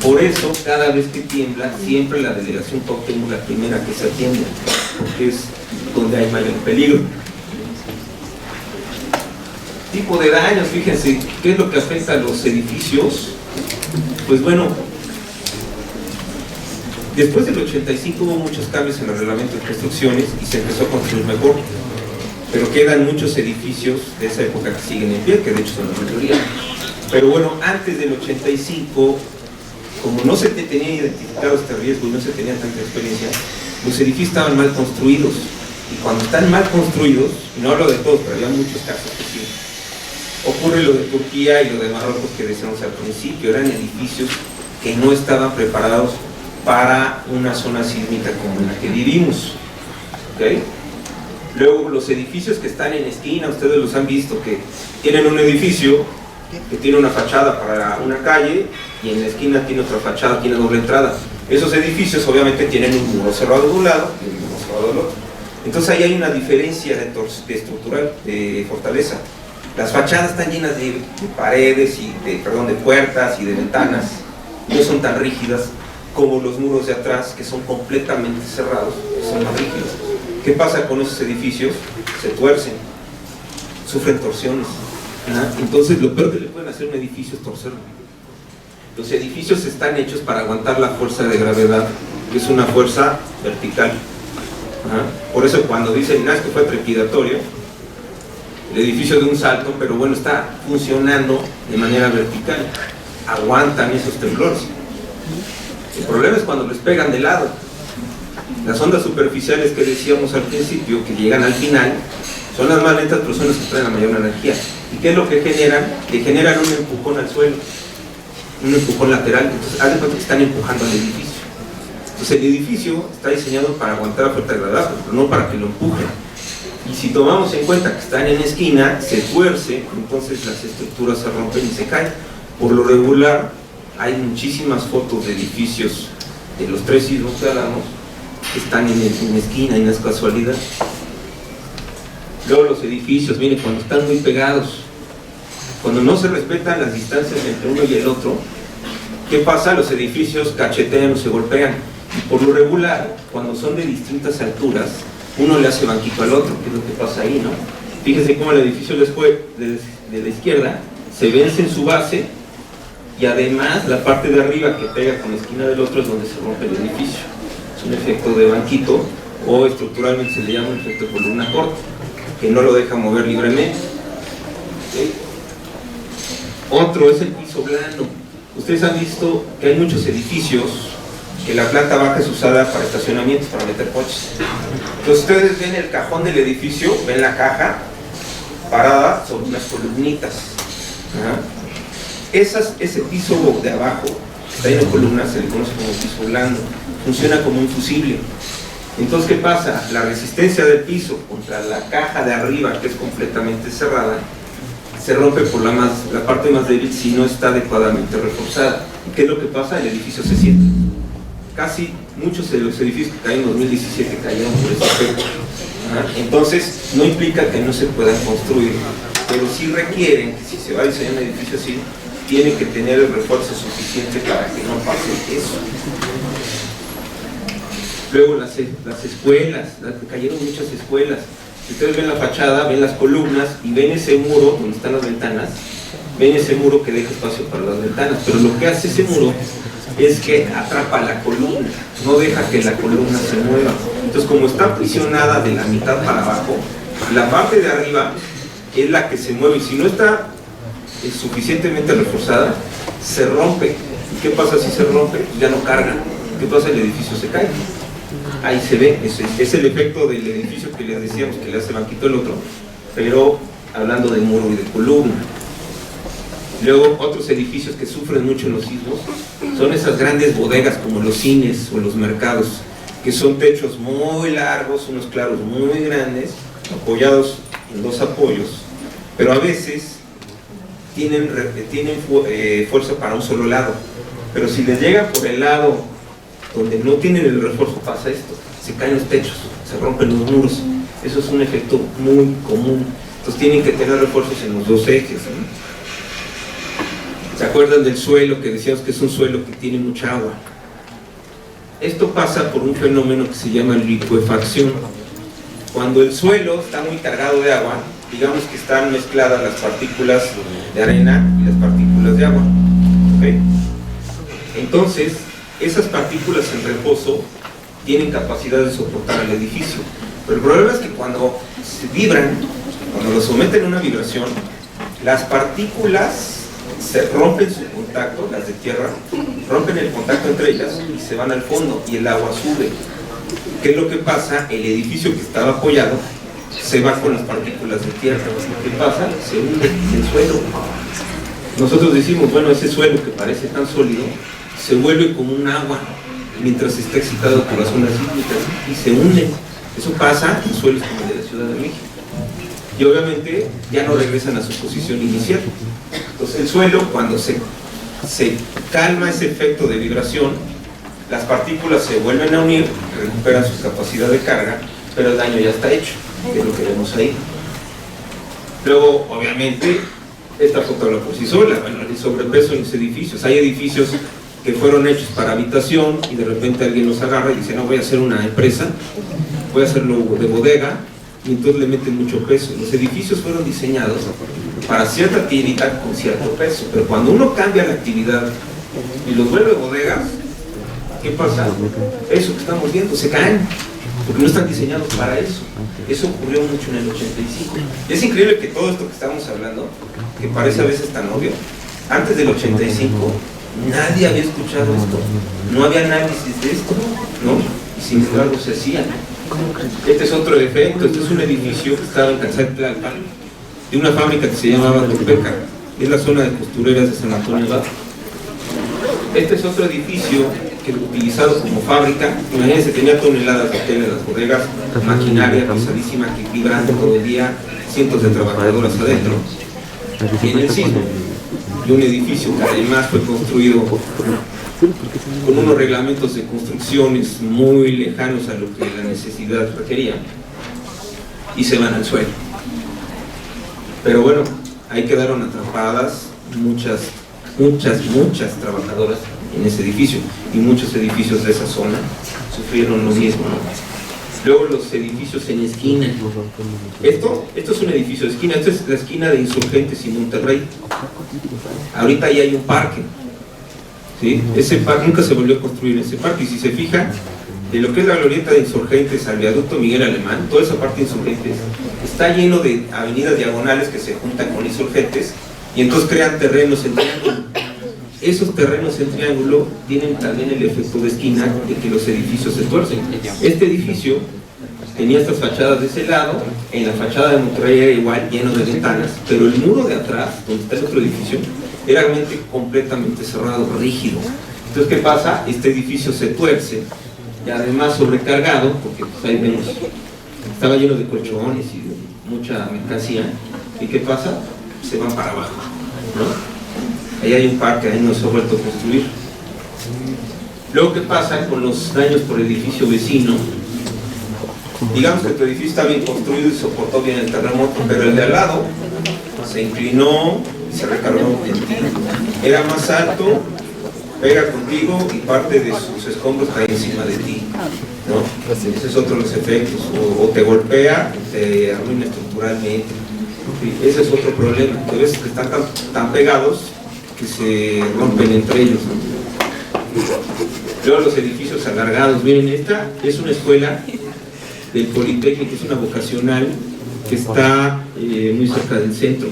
Por eso, cada vez que tiembla, siempre la delegación Cuauhtémoc es la primera que se atiende, porque es donde hay mayor peligro. Tipo de daños, fíjense, ¿qué es lo que afecta a los edificios? Pues bueno, después del 85 hubo muchos cambios en el reglamento de construcciones y se empezó a construir mejor, pero quedan muchos edificios de esa época que siguen en pie, que de hecho son la mayoría. Pero bueno, antes del 85, como no se tenía identificado este riesgo y no se tenía tanta experiencia, los edificios estaban mal construidos. Y cuando están mal construidos, y no hablo de todos, pero había muchos casos que sí, ocurre lo de Turquía y lo de Marruecos que decíamos al principio. Eran edificios que no estaban preparados para una zona sísmica como la que vivimos. ¿Okay? Luego, los edificios que están en esquina, ustedes los han visto, que tienen un edificio que tiene una fachada para una calle y en la esquina tiene otra fachada, tiene doble entrada. Esos edificios obviamente tienen un muro cerrado de un lado y un muro cerrado del otro. Entonces ahí hay una diferencia de estructural, de fortaleza. Las fachadas están llenas de paredes y de puertas y de ventanas, no son tan rígidas como los muros de atrás, que son completamente cerrados, son más rígidos. ¿Qué pasa con esos edificios? Se tuercen, sufren torsiones. Entonces lo peor que le pueden hacer a un edificio es torcerlo. Los edificios están hechos para aguantar la fuerza de gravedad, que es una fuerza vertical. Por eso cuando dicen que fue trepidatorio, el edificio de un salto, pero bueno, está funcionando de manera vertical, aguantan esos temblores. El problema es cuando les pegan de lado. Las ondas superficiales que decíamos al principio, que llegan al final, son las más lentas, pero son las que traen la mayor energía. ¿Y qué es lo que generan? Que generan un empujón al suelo, un empujón lateral. Entonces, haz de cuenta que están empujando al edificio. Entonces, el edificio está diseñado para aguantar la fuerza de gravedad, pero no para que lo empujen. Y si tomamos en cuenta que están en esquina, se tuerce, entonces las estructuras se rompen y se caen. Por lo regular, hay muchísimas fotos de edificios de los 3 sismos que hablamos están en esquina, y no es casualidad. Luego los edificios, miren, cuando están muy pegados, cuando no se respetan las distancias entre uno y el otro, ¿qué pasa? Los edificios cachetean o se golpean. Y por lo regular, cuando son de distintas alturas, uno le hace banquito al otro, que es lo que pasa ahí, ¿no? Fíjense cómo el edificio después, de la izquierda, se vence en su base, y además la parte de arriba que pega con la esquina del otro es donde se rompe el edificio. Es un efecto de banquito, o estructuralmente se le llama un efecto de columna corta, que no lo deja mover libremente. ¿Sí? Otro es el piso blando. Ustedes han visto que hay muchos edificios que la planta baja es usada para estacionamientos, para meter coches. Entonces ustedes ven el cajón del edificio, ven la caja parada sobre unas columnitas. Ese piso de abajo, que está lleno de columnas, se le conoce como piso blando. Funciona como un fusible. Entonces, ¿qué pasa? La resistencia del piso contra la caja de arriba, que es completamente cerrada, se rompe por la parte más débil si no está adecuadamente reforzada. ¿Qué es lo que pasa? El edificio se siente. Casi muchos de los edificios que caen en 2017 cayeron por ese efecto. Entonces, no implica que no se puedan construir, pero sí requieren que si se va a diseñar un edificio así, tiene que tener el refuerzo suficiente para que no pase eso. Luego las escuelas, cayeron muchas escuelas. Si ustedes ven la fachada, ven las columnas y ven ese muro donde están las ventanas, ven ese muro que deja espacio para las ventanas, pero lo que hace ese muro es que atrapa la columna, no deja que la columna se mueva. Entonces, como está aprisionada de la mitad para abajo, la parte de arriba es la que se mueve, y si no está suficientemente reforzada, se rompe. ¿Y qué pasa si se rompe? Ya no carga. ¿Qué pasa? El edificio se cae. Ahí se ve, es el efecto del edificio que les decíamos que le hace banquito el otro, pero hablando de muro y de columna. Luego, otros edificios que sufren mucho en los sismos son esas grandes bodegas como los cines o los mercados, que son techos muy largos, unos claros muy grandes, apoyados en 2 apoyos, pero a veces tienen fuerza para un solo lado, pero si les llega por el lado donde no tienen el refuerzo, pasa esto: se caen los techos, se rompen los muros. Eso es un efecto muy común. Entonces tienen que tener refuerzos en los 2 ejes, ¿no? ¿Se acuerdan del suelo que decíamos que es un suelo que tiene mucha agua? Esto pasa por un fenómeno que se llama licuefacción. Cuando el suelo está muy cargado de agua, digamos que están mezcladas las partículas de arena y las partículas de agua, ¿okay? Entonces, esas partículas en reposo tienen capacidad de soportar el edificio, pero el problema es que cuando se vibran, cuando lo someten a una vibración, las partículas se rompen su contacto, las de tierra, rompen el contacto entre ellas y se van al fondo, y el agua sube. ¿Qué es lo que pasa? El edificio que estaba apoyado se va con las partículas de tierra. ¿Qué pasa? Se hunde el suelo. Nosotros decimos, bueno, ese suelo que parece tan sólido se vuelve como un agua mientras está excitado por las ondas sísmicas y se hunde. Eso pasa en suelos como el de la Ciudad de México. Y obviamente ya no regresan a su posición inicial. Entonces el suelo, cuando se calma ese efecto de vibración, las partículas se vuelven a unir, recuperan su capacidad de carga, pero el daño ya está hecho, que es lo que vemos ahí. Luego, obviamente, esta foto habla por sí sola. Bueno, el sobrepeso en los edificios. Hay edificios que fueron hechos para habitación y de repente alguien los agarra y dice, no, voy a hacer una empresa, voy a hacerlo de bodega, y entonces le meten mucho peso. Los edificios fueron diseñados para cierta actividad con cierto peso, pero cuando uno cambia la actividad y los vuelve bodegas, ¿qué pasa? Eso que estamos viendo, se caen, porque no están diseñados para eso. Eso ocurrió mucho en el 85. Y es increíble que todo esto que estamos hablando, que parece a veces tan obvio, antes del 85 nadie había escuchado esto, no había análisis de esto, ¿no? Y sin embargo se hacían. Este es otro efecto. Este es un edificio que estaba en Calzatlalpan, de una fábrica que se llamaba Topeca, es la zona de costureras de San Antonio Abad. Este es otro edificio que utilizado como fábrica. Imagínense, tenía toneladas de tela en las bodegas, maquinaria pesadísima que vibrando todo el día, cientos de trabajadoras adentro. Y en el sismo, de un edificio que además fue construido con unos reglamentos de construcciones muy lejanos a lo que la necesidad requería, y se van al suelo. Pero bueno, ahí quedaron atrapadas muchas trabajadoras en ese edificio, y muchos edificios de esa zona sufrieron lo mismo, ¿no? Luego los edificios en esquina. Esto es un edificio de esquina. Esta es la esquina de Insurgentes y Monterrey. Ahorita ahí hay un parque, ¿sí? Ese parque nunca se volvió a construir, ese parque. Y si se fijan, de lo que es la glorieta de Insurgentes al viaducto Miguel Alemán, toda esa parte de Insurgentes está lleno de avenidas diagonales que se juntan con Insurgentes, y entonces crean terrenos en triángulo. Esos terrenos en triángulo tienen también el efecto de esquina, de que los edificios se tuercen. Este edificio tenía estas fachadas de ese lado, en la fachada de Monterrey era igual, lleno de ventanas, pero el muro de atrás, donde está el otro edificio, era realmente completamente cerrado, rígido. Entonces, ¿qué pasa? Este edificio se tuerce, y además sobrecargado, porque pues, ahí vemos, estaba lleno de colchones y de mucha mercancía, y ¿qué pasa? Se van para abajo, ¿no? Ahí hay un parque, ahí no se ha vuelto a construir. Luego, ¿qué pasa con los daños por edificio vecino? Digamos que tu edificio está bien construido y soportó bien el terremoto, pero el de al lado se inclinó y se recargó en ti. Era más alto, pega contigo y parte de sus escombros cae encima de ti, ¿no? Ese es otro de los efectos. O te golpea, te arruina estructuralmente. Ese es otro problema. Entonces, que están tan pegados que se rompen entre ellos, ¿no? Luego los edificios alargados. Miren, esta es una escuela del Politécnico, es una vocacional que está muy cerca del centro.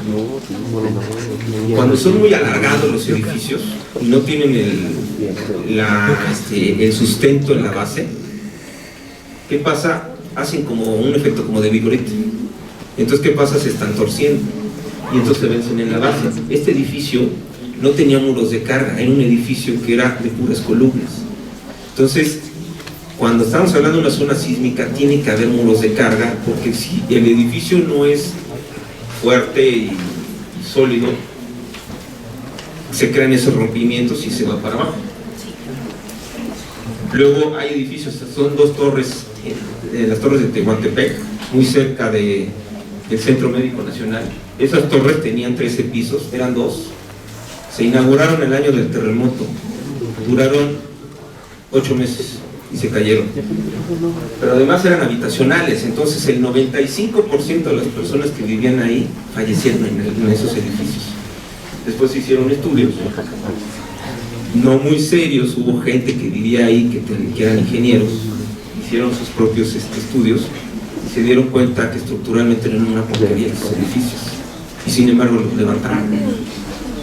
Cuando son muy alargados los edificios y no tienen el sustento en la base, ¿qué pasa? Hacen como un efecto como de vigorete. Entonces, ¿qué pasa? Se están torciendo y entonces se vencen en la base. Este edificio no tenía muros de carga, era un edificio que era de puras columnas. Entonces, cuando estamos hablando de una zona sísmica, tiene que haber muros de carga, porque si el edificio no es fuerte y sólido, se crean esos rompimientos y se va para abajo. Luego hay edificios, son dos torres, las torres de Tehuantepec, muy cerca del Centro Médico Nacional. Esas torres tenían 13 pisos, eran dos. Se inauguraron el año del terremoto, duraron 8 meses y se cayeron. Pero además eran habitacionales, entonces el 95% de las personas que vivían ahí fallecieron en esos edificios. Después se hicieron estudios, no muy serios, hubo gente que vivía ahí, que eran ingenieros, hicieron sus propios estudios y se dieron cuenta que estructuralmente eran una porquería esos edificios, y sin embargo los levantaron.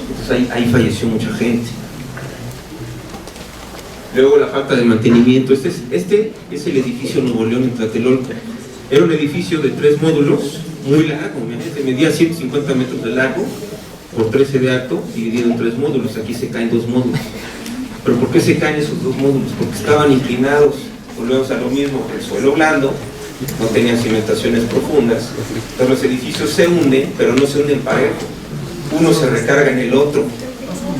Entonces ahí falleció mucha gente. Luego la falta de mantenimiento. Este es el edificio Nuevo León en Tlatelolco. Era un edificio de 3 módulos, muy largo, medía 150 metros de largo por 13 de alto, dividido en 3 módulos. Aquí se caen 2 módulos. ¿Pero por qué se caen esos 2 módulos? Porque estaban inclinados. Volvemos a lo mismo, el suelo blando, no tenían cimentaciones profundas. Entonces los edificios se hunden, pero no se hunden parejo. Uno se recarga en el otro.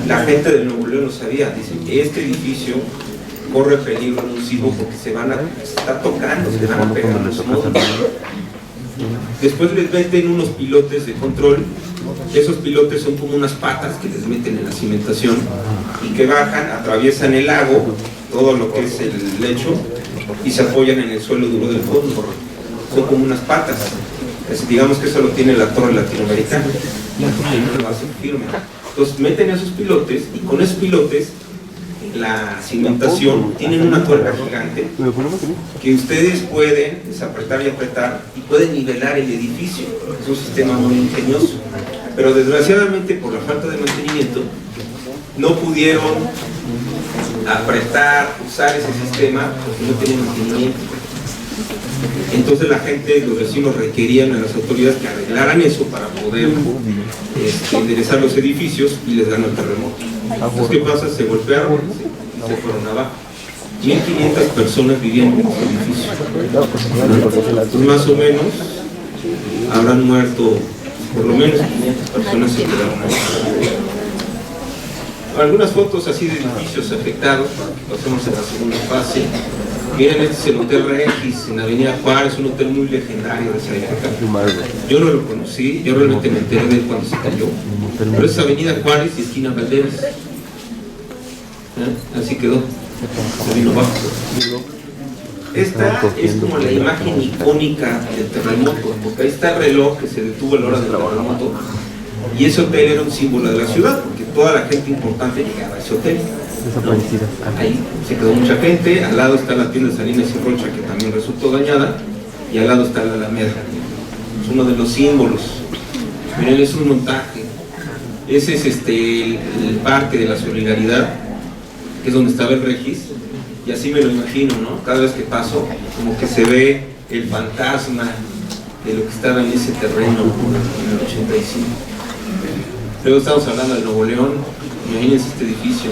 La gente del Nuevo León lo sabía. Dicen, este edificio corre peligro en un sismo porque se está tocando, se van a pegar los módulos. Después les meten unos pilotes de control. Esos pilotes son como unas patas que les meten en la cimentación y que bajan, atraviesan el lago, todo lo que es el lecho, y se apoyan en el suelo duro del fondo. Son como unas patas. Digamos que eso lo tiene la torre latinoamericana. Una base firme. Entonces meten esos pilotes, y con esos pilotes la cimentación tienen una tuerca gigante que ustedes pueden desapretar y apretar y pueden nivelar el edificio. Es un sistema muy ingenioso, pero desgraciadamente por la falta de mantenimiento no pudieron apretar, usar ese sistema porque no tenían mantenimiento. Entonces la gente, los vecinos requerían a las autoridades que arreglaran eso para poder enderezar los edificios, y les ganó el terremoto. Entonces, ¿qué pasa? Se golpearon y se fueron abajo. 1.500 personas vivían en ese edificio. Entonces, más o menos habrán muerto, por lo menos 500 personas se quedaron ahí. Algunas fotos así de edificios afectados, pasamos a la segunda fase. Miren, este es el Hotel Regis en Avenida Juárez, un hotel muy legendario de esa época. Yo no lo conocí, yo realmente me enteré de él cuando se cayó. Pero es Avenida Juárez y esquina Valderas. Así quedó, se vino abajo. Esta es como la imagen icónica del terremoto, porque ahí está el reloj que se detuvo a la hora del terremoto. Y ese hotel era un símbolo de la ciudad, porque toda la gente importante llegaba a ese hotel. Ahí se quedó mucha gente, al lado está la tienda de Salinas y Rocha, que también resultó dañada, y al lado está la Alameda. Es uno de los símbolos. Miren, es un montaje. Ese es el parque de la solidaridad, que es donde estaba el Regis, y así me lo imagino, ¿no? Cada vez que paso, como que se ve el fantasma de lo que estaba en ese terreno en el 85. Luego estamos hablando de Nuevo León. Imagínense este edificio,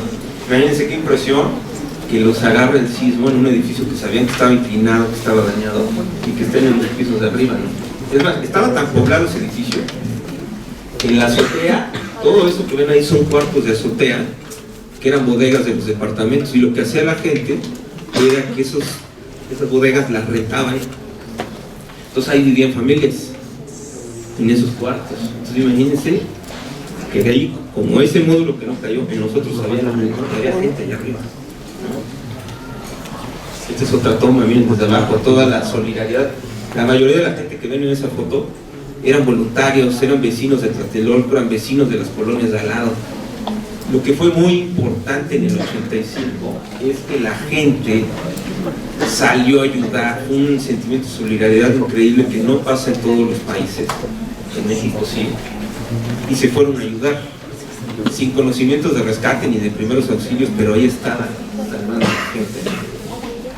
imagínense qué impresión que los agarre el sismo en un edificio que sabían que estaba inclinado, que estaba dañado y que estén en los pisos de arriba, ¿no? Es más, estaba tan poblado ese edificio que en la azotea, todo eso que ven ahí son cuartos de azotea que eran bodegas de los departamentos, y lo que hacía la gente era que esas bodegas las rentaban. Entonces ahí vivían familias en esos cuartos. Entonces imagínense que de ahí, como ese módulo que no cayó, en nosotros había gente allá arriba. Esta es otra toma, miren desde abajo, toda la solidaridad. La mayoría de la gente que ven en esa foto eran voluntarios, eran vecinos de Tlatelolco, eran vecinos de las colonias de al lado. Lo que fue muy importante en el 85 es que la gente salió a ayudar, un sentimiento de solidaridad increíble que no pasa en todos los países, en México sí, y se fueron a ayudar, sin conocimientos de rescate ni de primeros auxilios, pero ahí estaban salvando a la gente.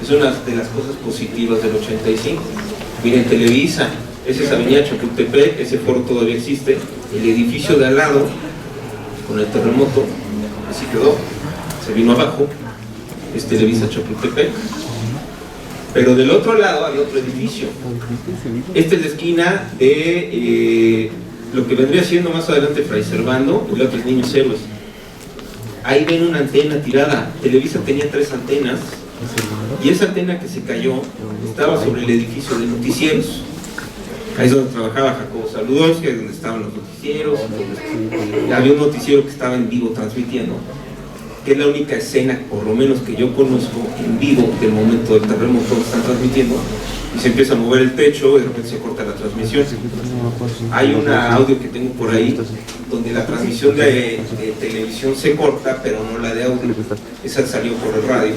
Es una de las cosas positivas del 85. Miren, Televisa, esa es Avenida Chapultepec, ese foro todavía existe, el edificio de al lado, con el terremoto, así quedó, se vino abajo, es Televisa Chapultepec. Pero del otro lado había otro edificio. Esta es la esquina de lo que vendría siendo más adelante Fray Servando, y la otra es Niños Héroes. Ahí ven una antena tirada. Televisa tenía 3 antenas, y esa antena que se cayó estaba sobre el edificio de noticieros. Ahí es donde trabajaba Jacobo Saludowski, donde estaban los noticieros, había un noticiero que estaba en vivo transmitiendo, que es la única escena, por lo menos que yo conozco, en vivo del momento del terremoto que están transmitiendo, y se empieza a mover el techo y de repente se corta la transmisión. Hay un audio que tengo por ahí, donde la transmisión de televisión se corta, pero no la de audio. Esa salió por el radio,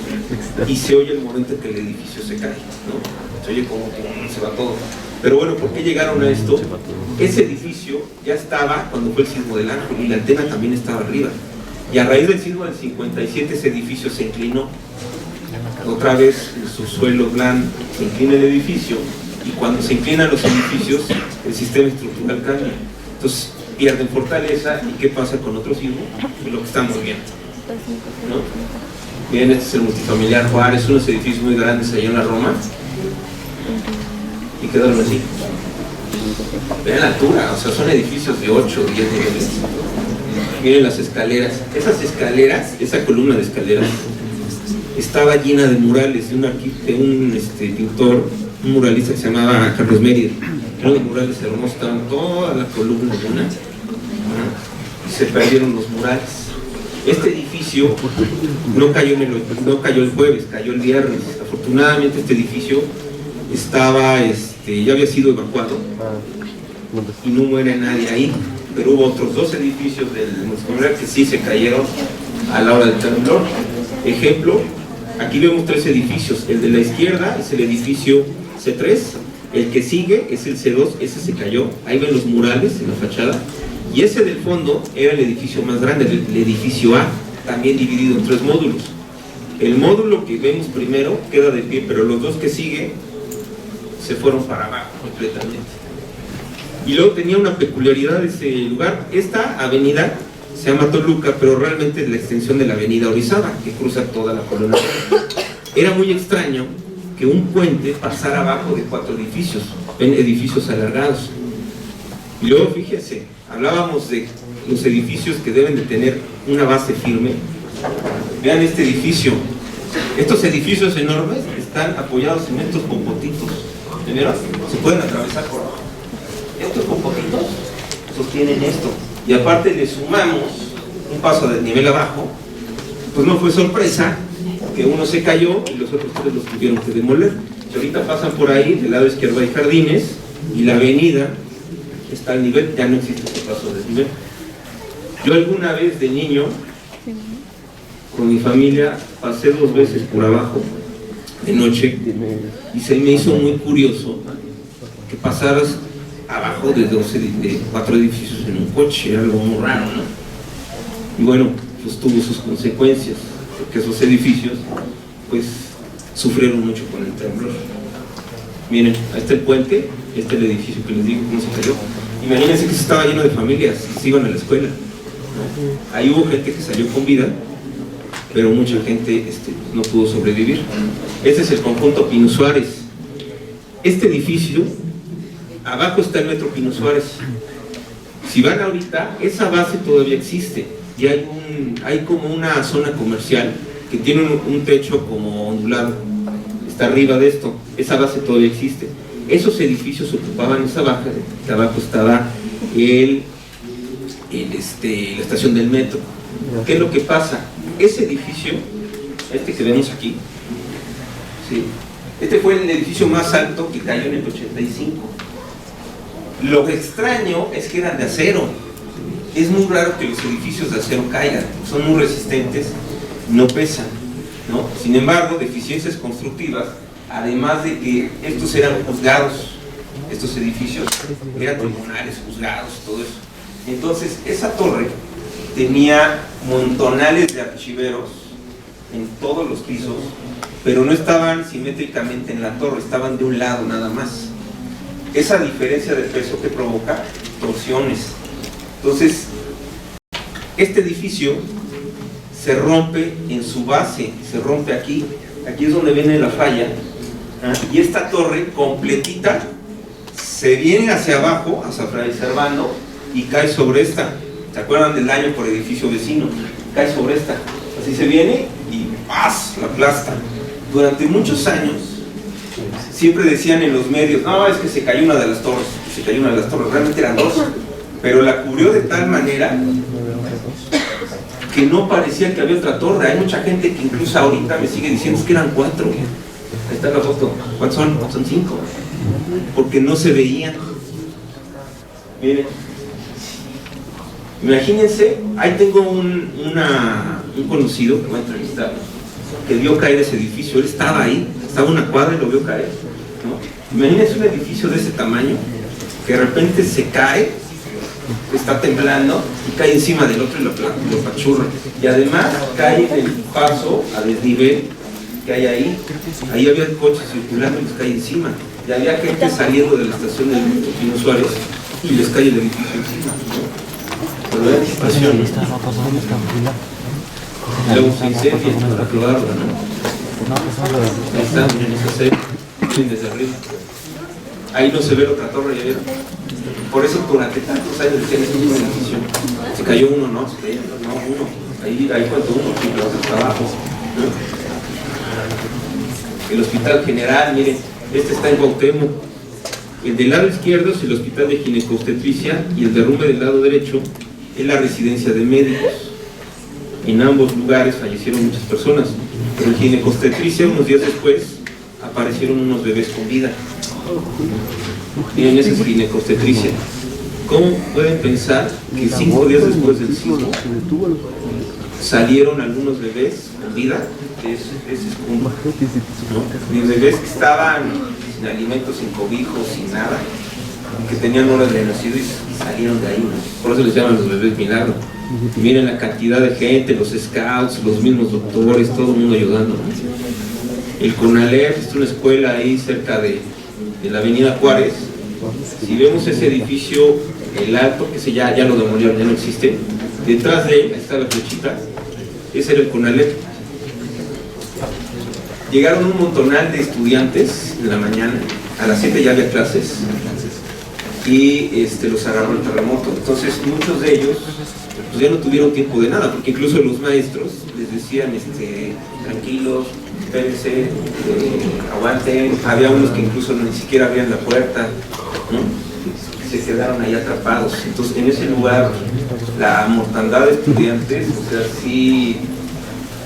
y se oye el momento en que el edificio se cae, ¿no? Se oye como que se va todo. Pero bueno, ¿por qué llegaron a esto? Ese edificio ya estaba cuando fue el sismo del Ángel, y la antena también estaba arriba. Y a raíz del sismo del 57 ese edificio se inclinó. Otra vez en su suelo blando se inclina el edificio, y cuando se inclinan los edificios el sistema estructural cambia. Entonces pierden fortaleza. ¿Y qué pasa con otro sismo? Pues lo que estamos viendo, ¿no? Miren, este es el multifamiliar Juárez, unos edificios muy grandes allá en la Roma, y quedaron así. Vean la altura, o sea, son edificios de 8 o 10 niveles. Miren las escaleras. Esas escaleras, esa columna de escaleras, estaba llena de murales de un pintor, un muralista que se llamaba Carlos Mérida. Eran los murales hermosos, estaban toda la columna llena, y se perdieron los murales. Este edificio no cayó el jueves, cayó el viernes. Afortunadamente este edificio estaba, ya había sido evacuado y no muere nadie ahí, pero hubo otros 2 edificios del multifamiliar que sí se cayeron a la hora del temblor. Ejemplo, aquí vemos 3 edificios. El de la izquierda es el edificio C3, el que sigue es el C2, ese se cayó. Ahí ven los murales en la fachada, y ese del fondo era el edificio más grande, el edificio A, también dividido en 3 módulos. El módulo que vemos primero queda de pie, pero los 2 que siguen se fueron para abajo completamente. Y luego tenía una peculiaridad ese lugar. Esta avenida se llama Toluca, pero realmente es la extensión de la avenida Orizaba, que cruza toda la colonia. Era muy extraño que un puente pasara abajo de 4 edificios, ven, edificios alargados. Y luego fíjense, hablábamos de los edificios que deben de tener una base firme. Vean este edificio. Estos edificios enormes están apoyados en estos popotitos. ¿Vieron? Se pueden atravesar por abajo. Estos popotitos sostienen esto. Y aparte le sumamos un paso de nivel abajo, pues no fue sorpresa que uno se cayó y los otros tres los tuvieron que demoler. Y ahorita pasan por ahí, del lado izquierdo hay jardines y la avenida está al nivel, ya no existe este paso de nivel. Yo alguna vez de niño, con mi familia, pasé 2 veces por abajo, de noche, y se me hizo muy curioso que pasaras abajo de 4 edificios en un coche, era algo muy raro, ¿no? Y bueno, pues tuvo sus consecuencias, porque esos edificios, pues, sufrieron mucho con el temblor. Miren, ahí está el puente, este es el edificio que les digo cómo se cayó. Imagínense que estaba lleno de familias, que se iban a la escuela, ¿no? Ahí hubo gente que salió con vida, pero mucha gente no pudo sobrevivir. Este es el conjunto Pino Suárez. Este edificio, abajo está el metro Pino Suárez. Si van ahorita, esa base todavía existe y hay como una zona comercial que tiene un techo como ondulado, está arriba de esto. Esa base todavía existe. Esos edificios ocupaban esa baja, que abajo estaba la estación del metro. ¿Qué es lo que pasa? Ese edificio, este que vemos aquí, ¿sí? Este fue el edificio más alto que cayó en el 85. Lo extraño es que eran de acero. Es muy raro que los edificios de acero caigan, son muy resistentes, no pesan, ¿no? Sin embargo, deficiencias constructivas, además de que estos eran juzgados, estos edificios eran tribunales, juzgados, todo eso. Entonces, esa torre tenía montonales de archiveros en todos los pisos, pero no estaban simétricamente en la torre, estaban de un lado nada más. Esa diferencia de peso que provoca torsiones. Entonces, este edificio se rompe en su base, se rompe aquí es donde viene la falla, y esta torre completita se viene hacia abajo, hacia Fray Servando, y cae sobre esta. ¿Se acuerdan del daño por edificio vecino? Cae sobre esta. Así se viene y ¡paz! La aplasta. Durante muchos años siempre decían en los medios, no, es que se cayó una de las torres, realmente eran 2, pero la cubrió de tal manera que no parecía que había otra torre. Hay mucha gente que incluso ahorita me sigue diciendo que eran 4. Ahí está la foto. ¿Cuántos son? Son 5, porque no se veían. Miren, imagínense, ahí tengo un conocido que va a entrevistar, que vio caer ese edificio. Él estaba ahí, estaba a una cuadra y lo vio caer, ¿no? Imagínense un edificio de ese tamaño que de repente se cae, está temblando y cae encima del otro y lo pachurra, y además cae en el paso a desnivel que hay ahí. Ahí había coches circulando y les cae encima, y había gente saliendo de la estación del Pino Suárez y les cae el edificio encima, ¿no? Pero vean la situación. Luego se incendia para probarla, ¿no? Ahí está, miren, esa serie, desde arriba. Ahí no se ve la otra torre, ya vieron. Por eso durante tantos años decían, esto es una edificio. Se cayó uno, no, se cayó uno. Ahí faltó uno, pero hasta abajo, ¿no? El Hospital General, miren, este está en Cuauhtémoc. El del lado izquierdo es el Hospital de Ginecobstetricia y el derrumbe del lado derecho es la residencia de médicos. En ambos lugares fallecieron muchas personas, pero en Ginecobstetricia, unos días después, aparecieron unos bebés con vida. Miren, esa es Ginecobstetricia. ¿Cómo pueden pensar que 5 días después del sismo salieron algunos bebés con vida de ese escombro, ¿no? Y bebés que estaban sin alimentos, sin cobijos, sin nada, que tenían horas de nacido y salieron de ahí, ¿no? Por eso les llaman los bebés milagro. Y miren la cantidad de gente, los scouts, los mismos doctores, todo el mundo ayudando, ¿no? El CONALEP es una escuela ahí cerca de la avenida Juárez. Si vemos ese edificio, el alto, que ya lo demolieron, ya no existe, detrás de él, ahí está la flechita, ese era el CONALEP. Llegaron un montonal de estudiantes en la mañana, a las 7 ya había clases, y los agarró el terremoto. Entonces muchos de ellos pues ya no tuvieron tiempo de nada, porque incluso los maestros les decían, tranquilos, espérense, aguanten. Había unos que incluso ni siquiera abrían la puerta, ¿no? Se quedaron ahí atrapados. Entonces, en ese lugar, la mortandad de estudiantes, o sea, sí,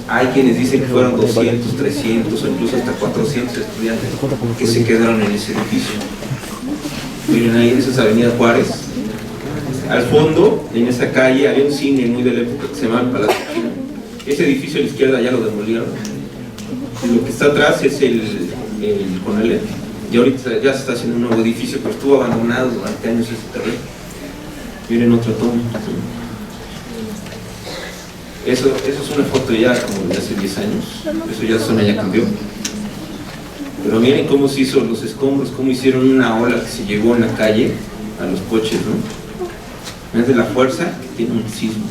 hay quienes dicen que fueron 200, 300 o incluso hasta 400 estudiantes que se quedaron en ese edificio. Miren ahí, esa es Avenida Juárez. Al fondo, en esa calle, había un cine muy de la época que se llamaba el Palacio Chino. Ese edificio a la izquierda ya lo demolieron. Y lo que está atrás es el Conalep. Y ahorita ya se está haciendo un nuevo edificio, pero estuvo abandonado durante años ese terreno. Miren otra toma. Eso es una foto ya como de hace 10 años. Eso ya zona ya cambió. Pero miren cómo se hizo los escombros, cómo hicieron una ola que se llevó en la calle a los coches, ¿no? Es de la fuerza que tiene un sismo.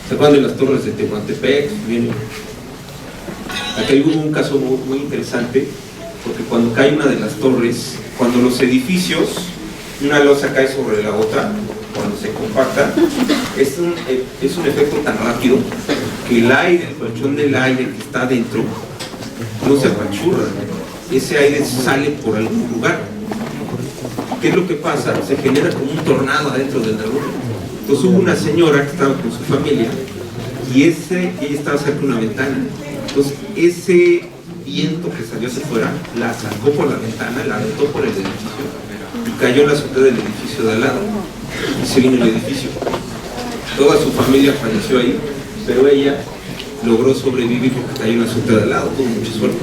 ¿Se acuerdan de las torres de Tehuantepec? Miren. Aquí hubo un caso muy interesante, porque cuando cae una de las torres, cuando los edificios, una losa cae sobre la otra, cuando se compacta, es un efecto tan rápido que el aire, el colchón del aire que está dentro, no se apachurra. Ese aire sale por algún lugar. ¿Qué es lo que pasa? Se genera como un tornado adentro del derrumbe. Entonces hubo una señora que estaba con su familia y ella estaba cerca de una ventana. Entonces ese viento que salió hacia afuera la sacó por la ventana, la aventó por el edificio y cayó en la azotea del edificio de al lado y se vino el edificio. Toda su familia falleció ahí, pero ella logró sobrevivir porque cayó en la azotea de al lado, tuvo mucha suerte.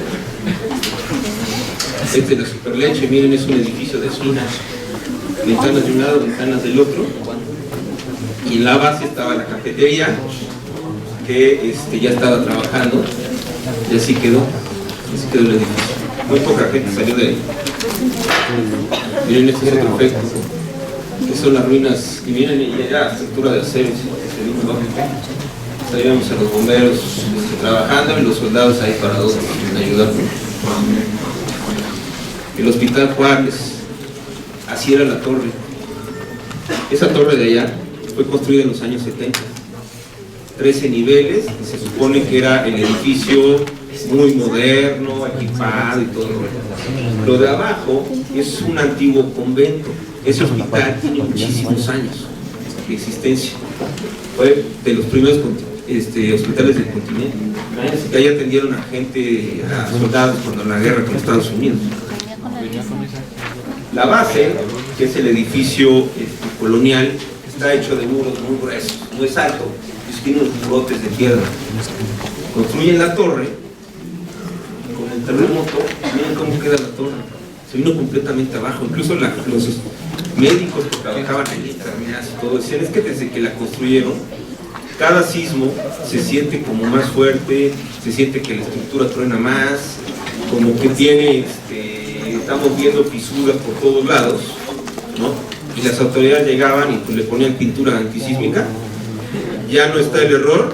Este es la Superleche, miren, es un edificio de esquinas, ventanas de un lado, ventanas del otro, y en la base estaba la cafetería que ya estaba trabajando y así quedó el edificio. Muy poca gente salió de ahí. Miren, este es otro efecto, que son las ruinas, y miren, y allá estructura de acero, se vino abajo. Salíamos a los bomberos trabajando y los soldados ahí parados ayudando. El Hospital Juárez, así era la torre. Esa torre de allá fue construida en los años 70. 13 niveles, y se supone que era el edificio muy moderno, equipado y todo. Lo de abajo es un antiguo convento. Ese hospital tiene muchísimos años de existencia. Fue de los primeros hospitales del continente. Imagínense que ahí atendieron a gente, a soldados cuando la guerra con Estados Unidos. La base, que es el edificio colonial, está hecho de muros muy gruesos, no es alto, tiene unos murotes de piedra. Construyen la torre, con el terremoto, miren cómo queda la torre, se vino completamente abajo. Incluso los médicos que trabajaban en enfermeras y todo decían, es que desde que la construyeron, cada sismo se siente como más fuerte, se siente que la estructura truena más, como que tiene, estamos viendo fisuras por todos lados, ¿no? Y las autoridades llegaban y pues le ponían pintura antisísmica. Ya no está el error,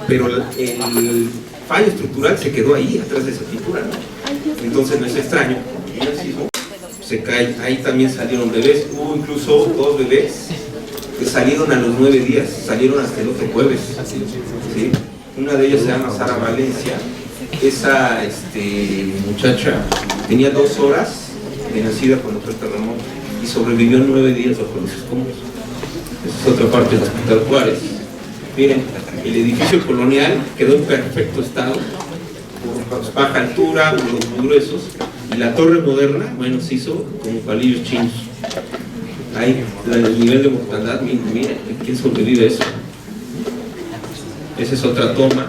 pero el fallo estructural se quedó ahí, atrás de esa pintura, ¿no? Entonces no es extraño, en el sismo se cae. Ahí también salieron bebés, hubo incluso 2 bebés que salieron a los 9 días, salieron hasta el otro jueves, ¿sí? Una de ellas se llama Sara Valencia. Esa muchacha tenía 2 horas de nacida cuando fue el terremoto y sobrevivió 9 días bajo los escombros. Esa es otra parte del Hospital Juárez. Miren, el edificio colonial quedó en perfecto estado, por baja altura, muros muy gruesos, y la torre moderna, bueno, se hizo como palillos chinos. Ahí, el nivel de mortandad, miren, ¿quién sobrevive a eso? Esa es otra toma.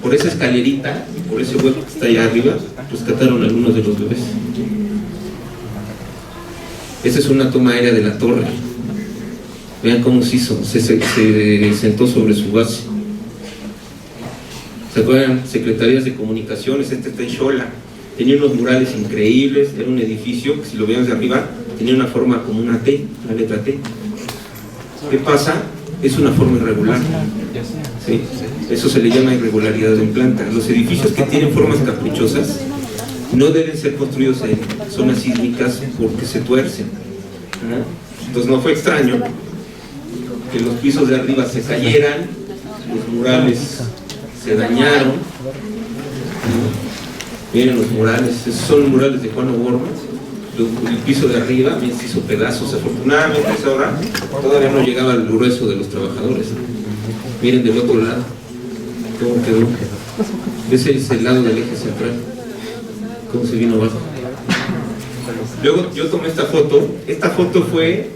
Por esa escalerita, por ese hueco que está allá arriba, rescataron algunos de los bebés. Esa es una toma aérea de la torre. Vean cómo se hizo, se sentó sobre su base. ¿Se acuerdan? Secretarías de Comunicaciones, está en Xola. Tenía unos murales increíbles, era un edificio que si lo veíamos de arriba, tenía una forma como una T, una letra T. ¿Qué pasa? Es una forma irregular. ¿Sí? Eso se le llama irregularidad en planta. Los edificios que tienen formas caprichosas no deben ser construidos en zonas sísmicas porque se tuercen. Entonces no fue extraño que los pisos de arriba se cayeran, los murales se dañaron, ¿no? Miren los murales, esos son murales de Juan O'Gorman. El piso de arriba bien se hizo pedazos. Afortunadamente a esa hora todavía no llegaba al grueso de los trabajadores. Miren del otro lado cómo quedó. Ese es el lado del eje central, cómo se vino abajo. Luego yo tomé esta foto fue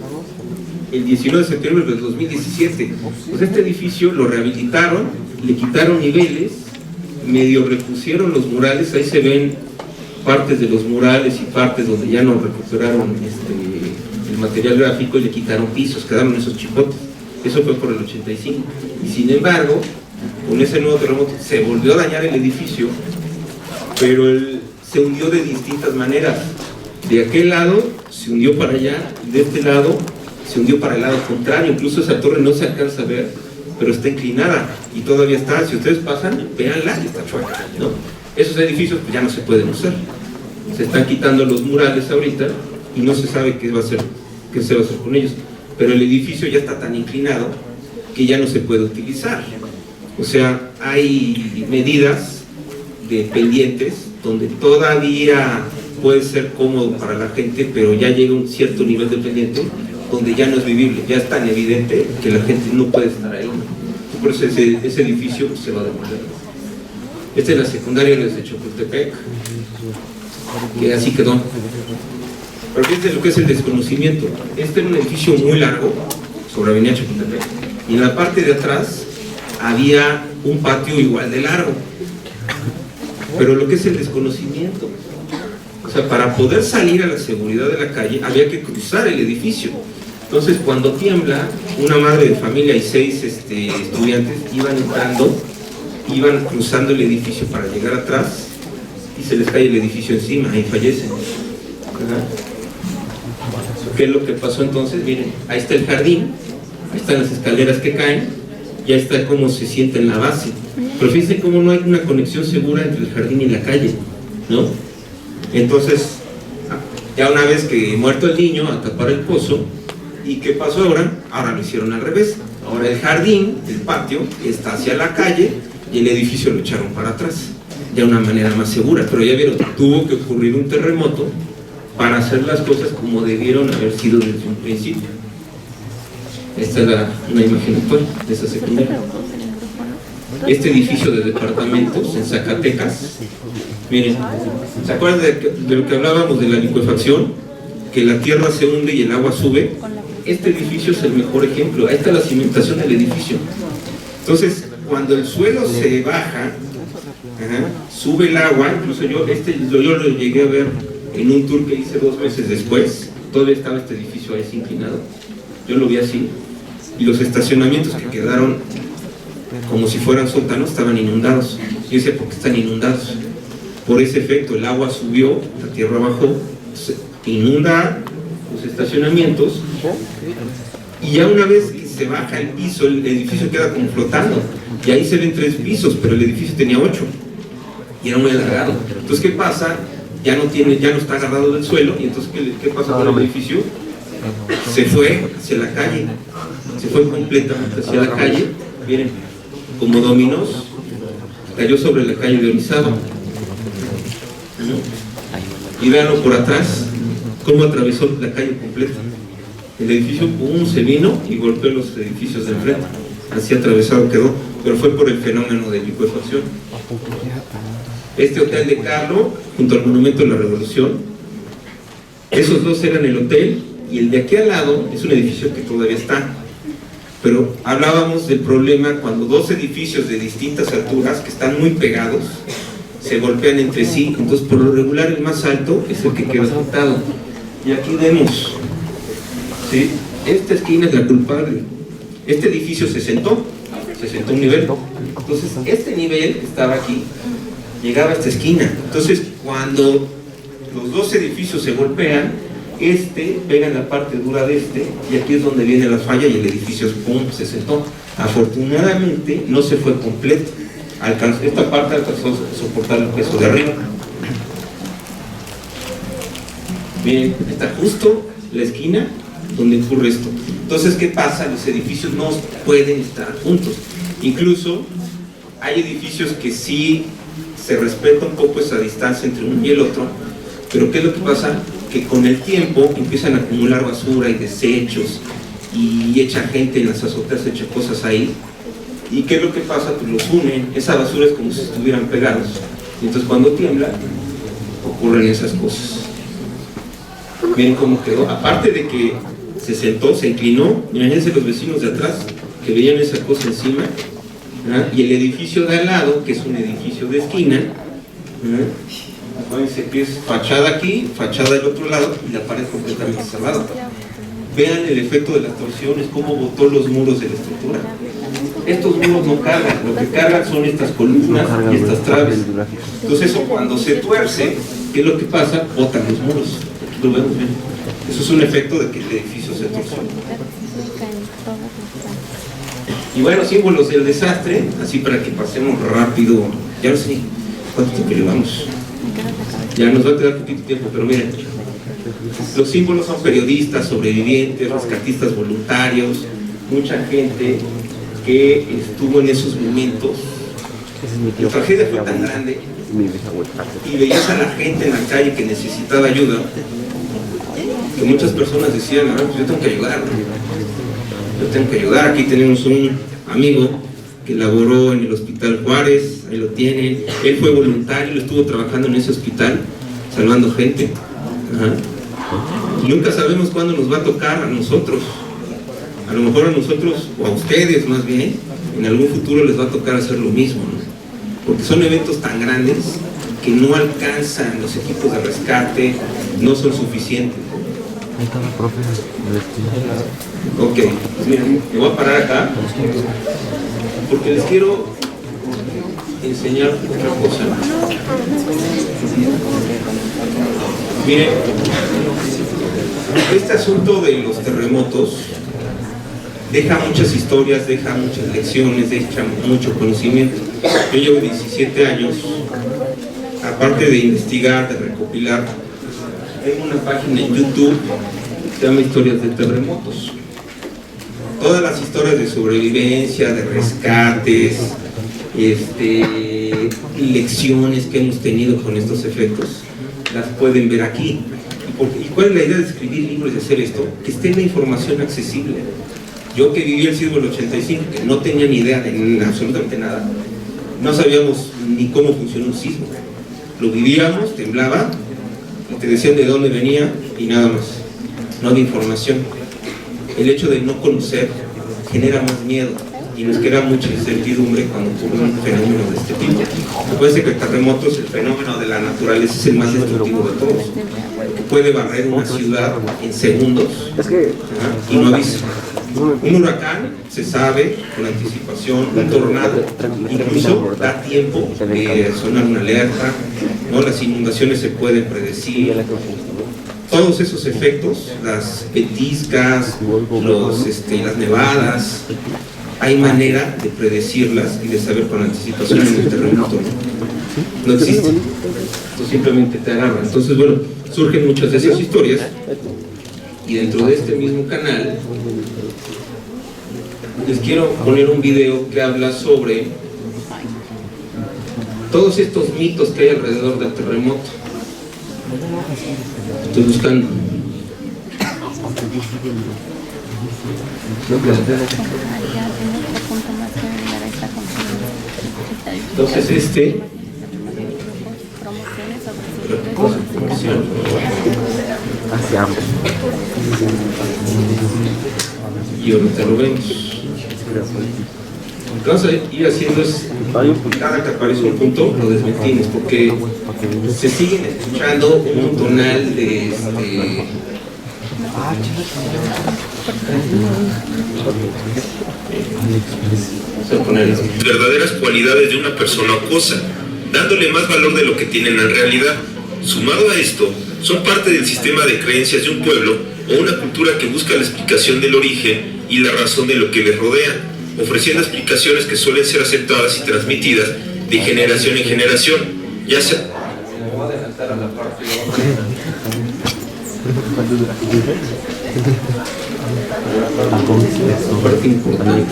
el 19 de septiembre del 2017. Pues este edificio lo rehabilitaron, le quitaron niveles, medio repusieron los murales, ahí se ven partes de los murales y partes donde ya no recuperaron el material gráfico y le quitaron pisos, quedaron esos chipotes. Eso fue por el 85. Y sin embargo, con ese nuevo terremoto se volvió a dañar el edificio, pero se hundió de distintas maneras. De aquel lado se hundió para allá, de este lado se hundió para el lado contrario. Incluso esa torre no se alcanza a ver, pero está inclinada y todavía está. Si ustedes pasan, véanla y está chueca, ¿no? Esos edificios pues ya no se pueden usar. Se están quitando los murales ahorita y no se sabe qué se va a hacer con ellos. Pero el edificio ya está tan inclinado que ya no se puede utilizar. O sea, hay medidas de pendientes donde todavía puede ser cómodo para la gente, pero ya llega un cierto nivel de pendiente donde ya no es vivible, ya es tan evidente que la gente no puede estar ahí. Por eso ese edificio se va a demoler. Esta es la secundaria de Chapultepec, que así quedó. Pero fíjense lo que es el desconocimiento. Este era un edificio muy largo sobre Avenida Chapultepec y en la parte de atrás había un patio igual de largo. Pero lo que es el desconocimiento, o sea, para poder salir a la seguridad de la calle había que cruzar el edificio. Entonces cuando tiembla, una madre de familia y 6 estudiantes iban cruzando el edificio para llegar atrás y se les cae el edificio encima y fallecen. ¿Qué es lo que pasó entonces? Miren, ahí está el jardín, ahí están las escaleras que caen, ya está cómo se siente en la base. Pero fíjense cómo no hay una conexión segura entre el jardín y la calle, ¿no? Entonces, ya una vez que muerto el niño, a tapar el pozo. ¿Y qué pasó ahora? Ahora lo hicieron al revés. Ahora el jardín, el patio, está hacia la calle y el edificio lo echaron para atrás, de una manera más segura. Pero ya vieron, tuvo que ocurrir un terremoto para hacer las cosas como debieron haber sido desde un principio. Esta es una imagen actual de esa secundaria. Este edificio de departamentos en Zacatecas, miren, ¿se acuerdan de lo que hablábamos de la licuefacción? Que la tierra se hunde y el agua sube. Este edificio es el mejor ejemplo. Ahí está la cimentación del edificio. Entonces, cuando el suelo se baja, sube el agua. Incluso yo lo llegué a ver en un tour que hice 2 meses después. Todavía estaba este edificio ahí inclinado. Yo lo vi así. Y los estacionamientos que quedaron como si fueran sótanos estaban inundados. Yo decía, ¿por qué están inundados? Por ese efecto, el agua subió, la tierra bajó, inunda los estacionamientos y ya una vez que se baja el piso, el edificio queda como flotando y ahí se ven 3 pisos, pero el edificio tenía 8 y era muy alargado. Entonces, ¿qué pasa? Ya no está agarrado del suelo. Y entonces, ¿qué pasa con el edificio? Se fue hacia la calle, se fue completamente hacia la calle. Miren, como dominos, cayó sobre la calle de Orizaba. Y véanlo por atrás, cómo atravesó la calle completa. El edificio, se vino y golpeó los edificios de enfrente. Así atravesado quedó, pero fue por el fenómeno de licuefacción. Este hotel de Carlo, junto al Monumento de la Revolución, esos 2 eran el hotel, y el de aquí al lado es un edificio que todavía está. Pero hablábamos del problema cuando 2 edificios de distintas alturas, que están muy pegados, se golpean entre sí. Entonces, por lo regular, el más alto es el que queda afectado. Y aquí vemos, ¿sí? Esta esquina es la culpable. Este edificio se sentó un nivel. Entonces, este nivel que estaba aquí llegaba a esta esquina. Entonces, cuando los 2 edificios se golpean, pega en la parte dura de y aquí es donde viene la falla y el edificio se sentó. Afortunadamente no se fue completo. Esta parte alcanzó a soportar el peso de arriba. Miren, está justo la esquina donde ocurre esto. Entonces, ¿qué pasa? Los edificios no pueden estar juntos. Incluso hay edificios que sí se respeta un poco esa distancia entre uno y el otro, pero ¿qué es lo que pasa? Que con el tiempo empiezan a acumular basura y desechos, y echa gente en las azoteas, echa cosas ahí. ¿Y qué es lo que pasa? Pues los unen, esa basura es como si estuvieran pegados. Y entonces cuando tiembla, ocurren esas cosas. Miren cómo quedó. Aparte de que se sentó, se inclinó, imagínense los vecinos de atrás que veían esa cosa encima, ¿verdad? Y el edificio de al lado, que es un edificio de esquina, ¿verdad? Acuérdense que es fachada aquí, fachada del otro lado y la pared completamente cerrada. Vean el efecto de las torsiones, cómo botó los muros de la estructura. Estos muros no cargan, lo que cargan son estas columnas y estas traves. Entonces eso cuando se tuerce, ¿qué es lo que pasa? Botan los muros. Aquí lo vemos bien. Eso es un efecto de que el edificio se torsiona. Y bueno, símbolos del desastre, así para que pasemos rápido. Ya no sé cuánto tiempo llevamos. Ya nos va a quedar poquito tiempo, pero miren. Los símbolos son periodistas, sobrevivientes, rescatistas voluntarios, mucha gente que estuvo en esos momentos. La tragedia fue tan grande y veías a la gente en la calle que necesitaba ayuda, que muchas personas decían, ah, pues yo tengo que ayudar, yo tengo que ayudar. Aquí tenemos un amigo que laboró en el Hospital Juárez, ahí lo tienen, él fue voluntario, él estuvo trabajando en ese hospital, salvando gente. Ajá. Nunca sabemos cuándo nos va a tocar a nosotros. A lo mejor a nosotros, o a ustedes más bien, en algún futuro les va a tocar hacer lo mismo, ¿no? Porque son eventos tan grandes que no alcanzan los equipos de rescate, no son suficientes. Ok, pues miren, me voy a parar acá porque les quiero enseñar otra cosa. Miren, este asunto de los terremotos deja muchas historias, deja muchas lecciones, deja mucho conocimiento. Yo llevo 17 años, aparte de investigar, de recopilar, tengo una página en YouTube que se llama Historias de Terremotos. Todas las historias de sobrevivencia, de rescates, lecciones que hemos tenido con estos efectos, las pueden ver aquí. ¿Y cuál es la idea de escribir libros y de hacer esto? Que esté la información accesible. Yo que viví el sismo del 85, que no tenía ni idea de absolutamente nada, no sabíamos ni cómo funciona un sismo. Lo vivíamos, temblaba, te decían de dónde venía y nada más. No había información. El hecho de no conocer genera más miedo y nos queda mucha incertidumbre cuando ocurre un fenómeno de este tipo. Acuérdense que el terremoto es el fenómeno de la naturaleza, es el más destructivo de todos, que puede barrer una ciudad en segundos y no avisa. Un huracán se sabe con anticipación, un tornado incluso da tiempo de sonar una alerta, ¿no? Las inundaciones se pueden predecir. Todos esos efectos, las ventiscas, las nevadas, hay manera de predecirlas y de saber con anticipación en el terremoto. No existe. Esto simplemente te agarra. Entonces, bueno, surgen muchas de esas historias y dentro de este mismo canal les quiero poner un video que habla sobre todos estos mitos que hay alrededor del terremoto. Estoy buscando. Entonces y ahorita lo vemos. Lo que vamos a ir haciendo es, cada que aparece un punto lo desmentimos, porque se siguen escuchando un tonal de verdaderas cualidades de una persona o cosa, dándole más valor de lo que tienen en realidad. Sumado a esto, son parte del sistema de creencias de un pueblo o una cultura que busca la explicación del origen y la razón de lo que les rodea, ofreciendo explicaciones que suelen ser aceptadas y transmitidas de generación en generación, ya sea... Me voy a adelantar a la parte Parte importante.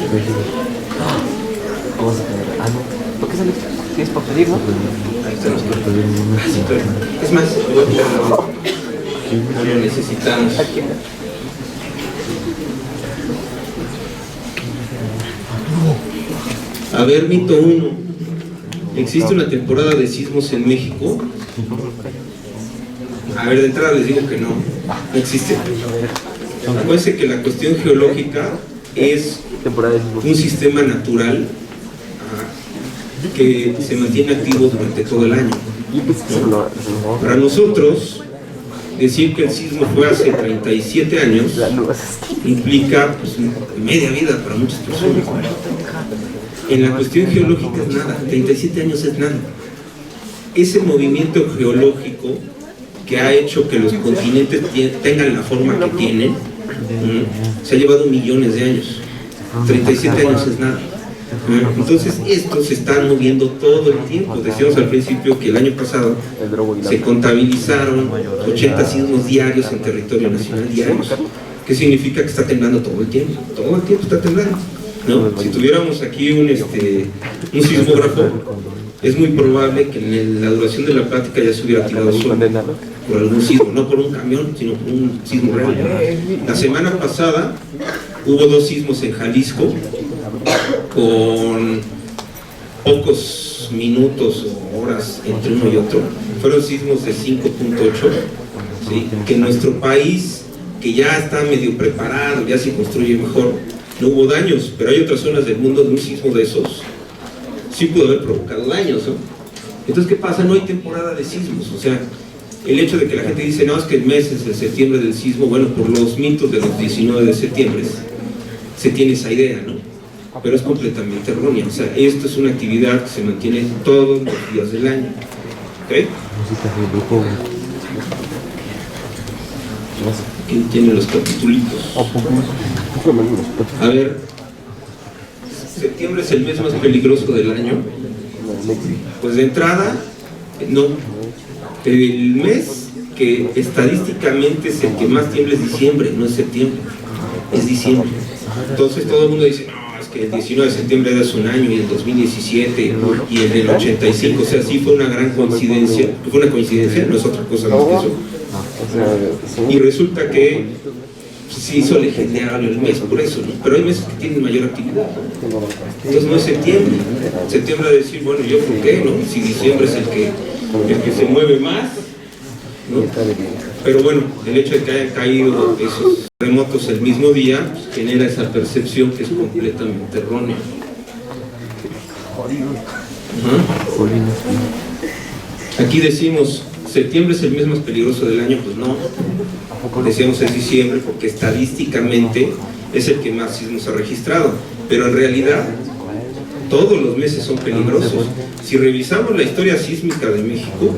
Vamos a tener. Ah, no. ¿Por qué sale? ¿Tienes para pedir, no? Ahí están los papeles. Es más, voy a quitarlo. No lo necesitamos. A ver, mito 1. ¿Existe una temporada de sismos en México? A ver, de entrada les digo que no existe. Acuérdense que la cuestión geológica es un sistema natural que se mantiene activo durante todo el año. Para nosotros, decir que el sismo fue hace 37 años implica pues, media vida para muchas personas. En la cuestión geológica es nada, 37 años es nada. Ese movimiento geológico que ha hecho que los continentes tengan la forma que tienen, se ha llevado millones de años. 37 años es nada. Entonces estos se están moviendo todo el tiempo. Decíamos al principio que el año pasado se contabilizaron 80 sismos diarios en territorio nacional, diarios. ¿Qué significa? que está temblando todo el tiempo está temblando, ¿no? Si tuviéramos aquí un sismógrafo, es muy probable que en la duración de la plática ya se hubiera tirado solo por algún sismo, no por un camión, sino por un sismo real. La semana pasada hubo 2 sismos en Jalisco con pocos minutos o horas entre uno y otro. Fueron sismos de 5.8, ¿sí? Que en nuestro país, que ya está medio preparado, ya se construye mejor, no hubo daños, pero hay otras zonas del mundo donde un sismo de esos sí pudo haber provocado daños, ¿no? Entonces, ¿qué pasa? No hay temporada de sismos. O sea, el hecho de que la gente dice, no, es que el mes es el septiembre del sismo, bueno, por los mitos de los 19 de septiembre se tiene esa idea, ¿no? Pero es completamente errónea. O sea, esto es una actividad que se mantiene todos los días del año. ¿Ok? Aquí tiene los capitulitos. A ver, septiembre es el mes más peligroso del año. Pues de entrada, no. El mes que estadísticamente es el que más tiembla es diciembre, no es septiembre, es diciembre. Entonces todo el mundo dice, no, es que el 19 de septiembre era hace un año, y el 2017, y el del 85, o sea, sí fue una gran coincidencia. Fue una coincidencia, no es otra cosa más que eso. Y resulta que se hizo legendario el mes por eso, ¿no? Pero hay meses que tienen mayor actividad. Entonces no es septiembre. Septiembre a decir, bueno, ¿yo por qué, no? Si diciembre es el que se mueve más, ¿no? Pero bueno, el hecho de que hayan caído esos terremotos el mismo día pues, genera esa percepción que es completamente errónea. Aquí decimos, septiembre es el mes más peligroso del año, pues no. Decíamos es diciembre porque estadísticamente es el que más sismos ha registrado, pero en realidad todos los meses son peligrosos. Si revisamos la historia sísmica de México,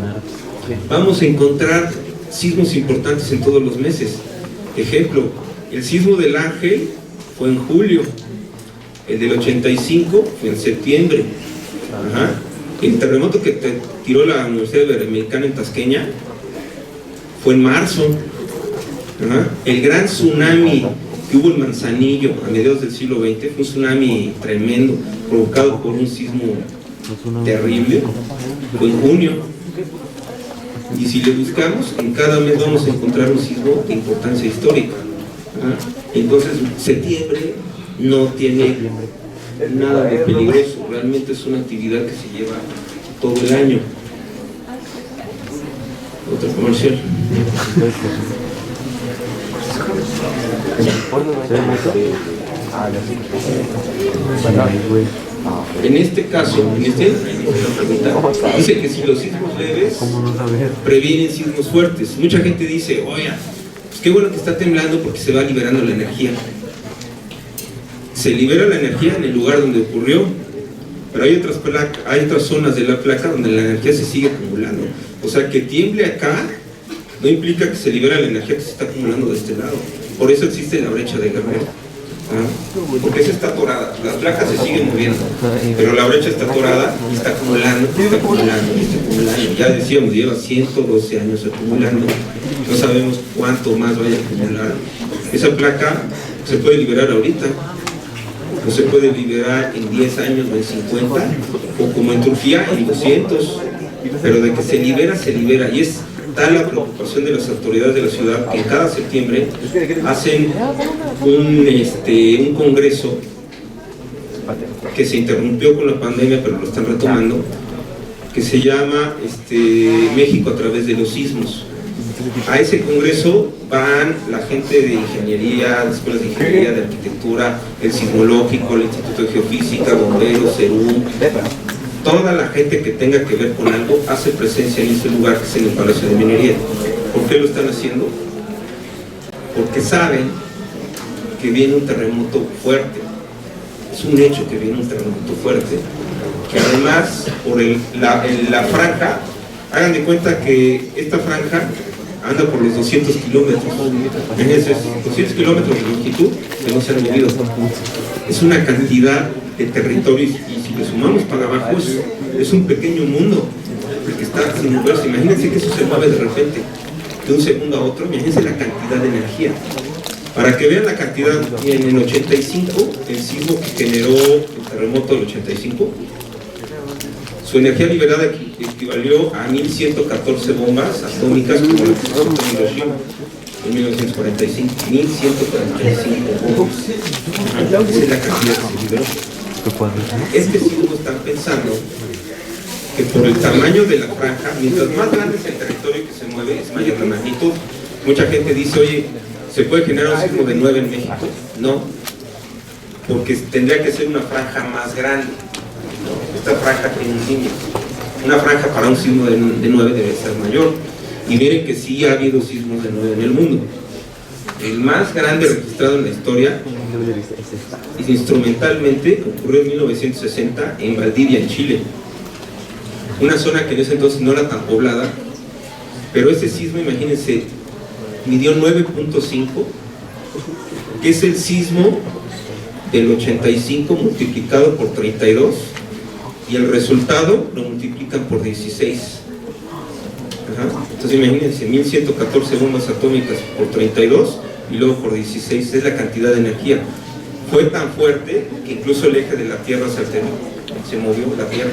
vamos a encontrar sismos importantes en todos los meses. Ejemplo, el sismo del Ángel fue en julio, el del 85 fue en septiembre. El terremoto que tiró la Universidad Iberoamericana en Tasqueña fue en marzo. El gran tsunami que hubo en Manzanillo a mediados del siglo XX fue un tsunami tremendo provocado por un sismo terrible, fue en junio. Y si le buscamos, en cada mes vamos a encontrar un sismo de importancia histórica. Entonces septiembre no tiene nada de peligroso, realmente es una actividad que se lleva todo el año. Otro comercial. En este caso, dice que si los sismos leves previenen sismos fuertes. Mucha gente dice, oye, pues qué bueno que está temblando porque se va liberando la energía. Se libera la energía en el lugar donde ocurrió, pero hay otras zonas de la placa donde la energía se sigue acumulando. O sea, que tiemble acá no implica que se libera la energía que se está acumulando de este lado. Por eso existe la brecha de Guerrero. Porque esa está atorada, las placas se siguen moviendo, pero la brecha está atorada y está acumulando, está acumulando, está acumulando. Ya decíamos, lleva 112 años acumulando, no sabemos cuánto más vaya a acumular Esa placa se puede liberar ahorita, o se puede liberar en 10 años o en 50, o como en Turquía en 200, pero de que se libera, se libera. Y es tal la preocupación de las autoridades de la ciudad que cada septiembre hacen un congreso que se interrumpió con la pandemia, pero lo están retomando, que se llama México a través de los sismos. A ese congreso van la gente de ingeniería, de escuelas de ingeniería, de arquitectura, el sismológico, el Instituto de Geofísica, bomberos, CERUM, toda la gente que tenga que ver con algo hace presencia en ese lugar, que es en el Palacio de Minería. ¿Por qué lo están haciendo? Porque saben que viene un terremoto fuerte. Es un hecho que viene un terremoto fuerte, que además por la franja, hagan de cuenta que esta franja anda por los 200 kilómetros, 200 kilómetros de longitud que no se han movido. Es una cantidad de territorios, y si le sumamos para abajo es un pequeño mundo el que está sin moverse. Imagínense que eso se mueve de repente, de un segundo a otro. Imagínense la cantidad de energía. Para que vean la cantidad, en el 85, el sismo que generó el terremoto del 85, su energía liberada equivalió a 1114 bombas atómicas como la que se soltó en Hiroshima en 1945. 1145 bombas. Esa es la cantidad que se liberó. Este sismo están pensando que por el tamaño de la franja, mientras más grande es el territorio que se mueve, es mayor la magnitud. Mucha gente dice, oye, ¿se puede generar un sismo de 9 en México? No, porque tendría que ser una franja más grande. Esta franja tiene un límite. Una franja para un sismo de 9 debe ser mayor. Y miren que sí ha habido sismos de 9 en el mundo. El más grande registrado en la historia, instrumentalmente, ocurrió en 1960 en Valdivia, en Chile. Una zona que en ese entonces no era tan poblada, pero ese sismo, imagínense, midió 9.5, que es el sismo del 85 multiplicado por 32, y el resultado lo multiplican por 16. Entonces imagínense, 1114 bombas atómicas por 32 y luego por 16, es la cantidad de energía. Fue tan fuerte que incluso el eje de la Tierra se alteró, se movió la Tierra.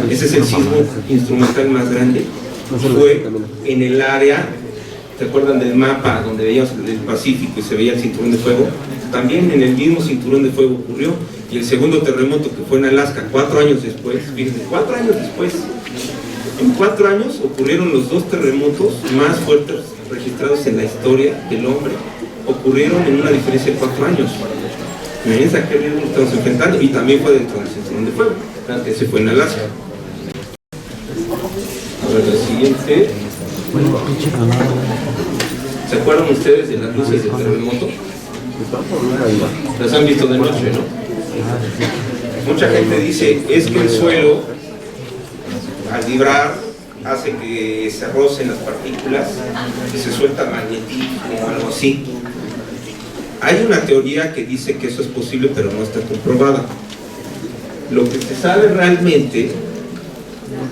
Ese es el sismo instrumental más grande. Fue en el área, ¿se acuerdan del mapa donde veíamos el Pacífico y se veía el cinturón de fuego? También en el mismo cinturón de fuego ocurrió. Y el segundo terremoto, que fue en Alaska 4 años después, fíjense, 4 años después, en 4 años ocurrieron los 2 terremotos más fuertes registrados en la historia del hombre. Ocurrieron en una diferencia de 4 años. Imagínense a qué riesgo estamos enfrentando, y también fue dentro del cinturón de fuego, que se fue en Alaska. Ahora la siguiente. ¿Se acuerdan ustedes de las luces del terremoto? Las han visto de noche, ¿no? Mucha gente dice, es que el suelo, al vibrar, hace que se rocen las partículas, que se suelta magnetismo o algo así. Hay una teoría que dice que eso es posible, pero no está comprobada. Lo que se sabe realmente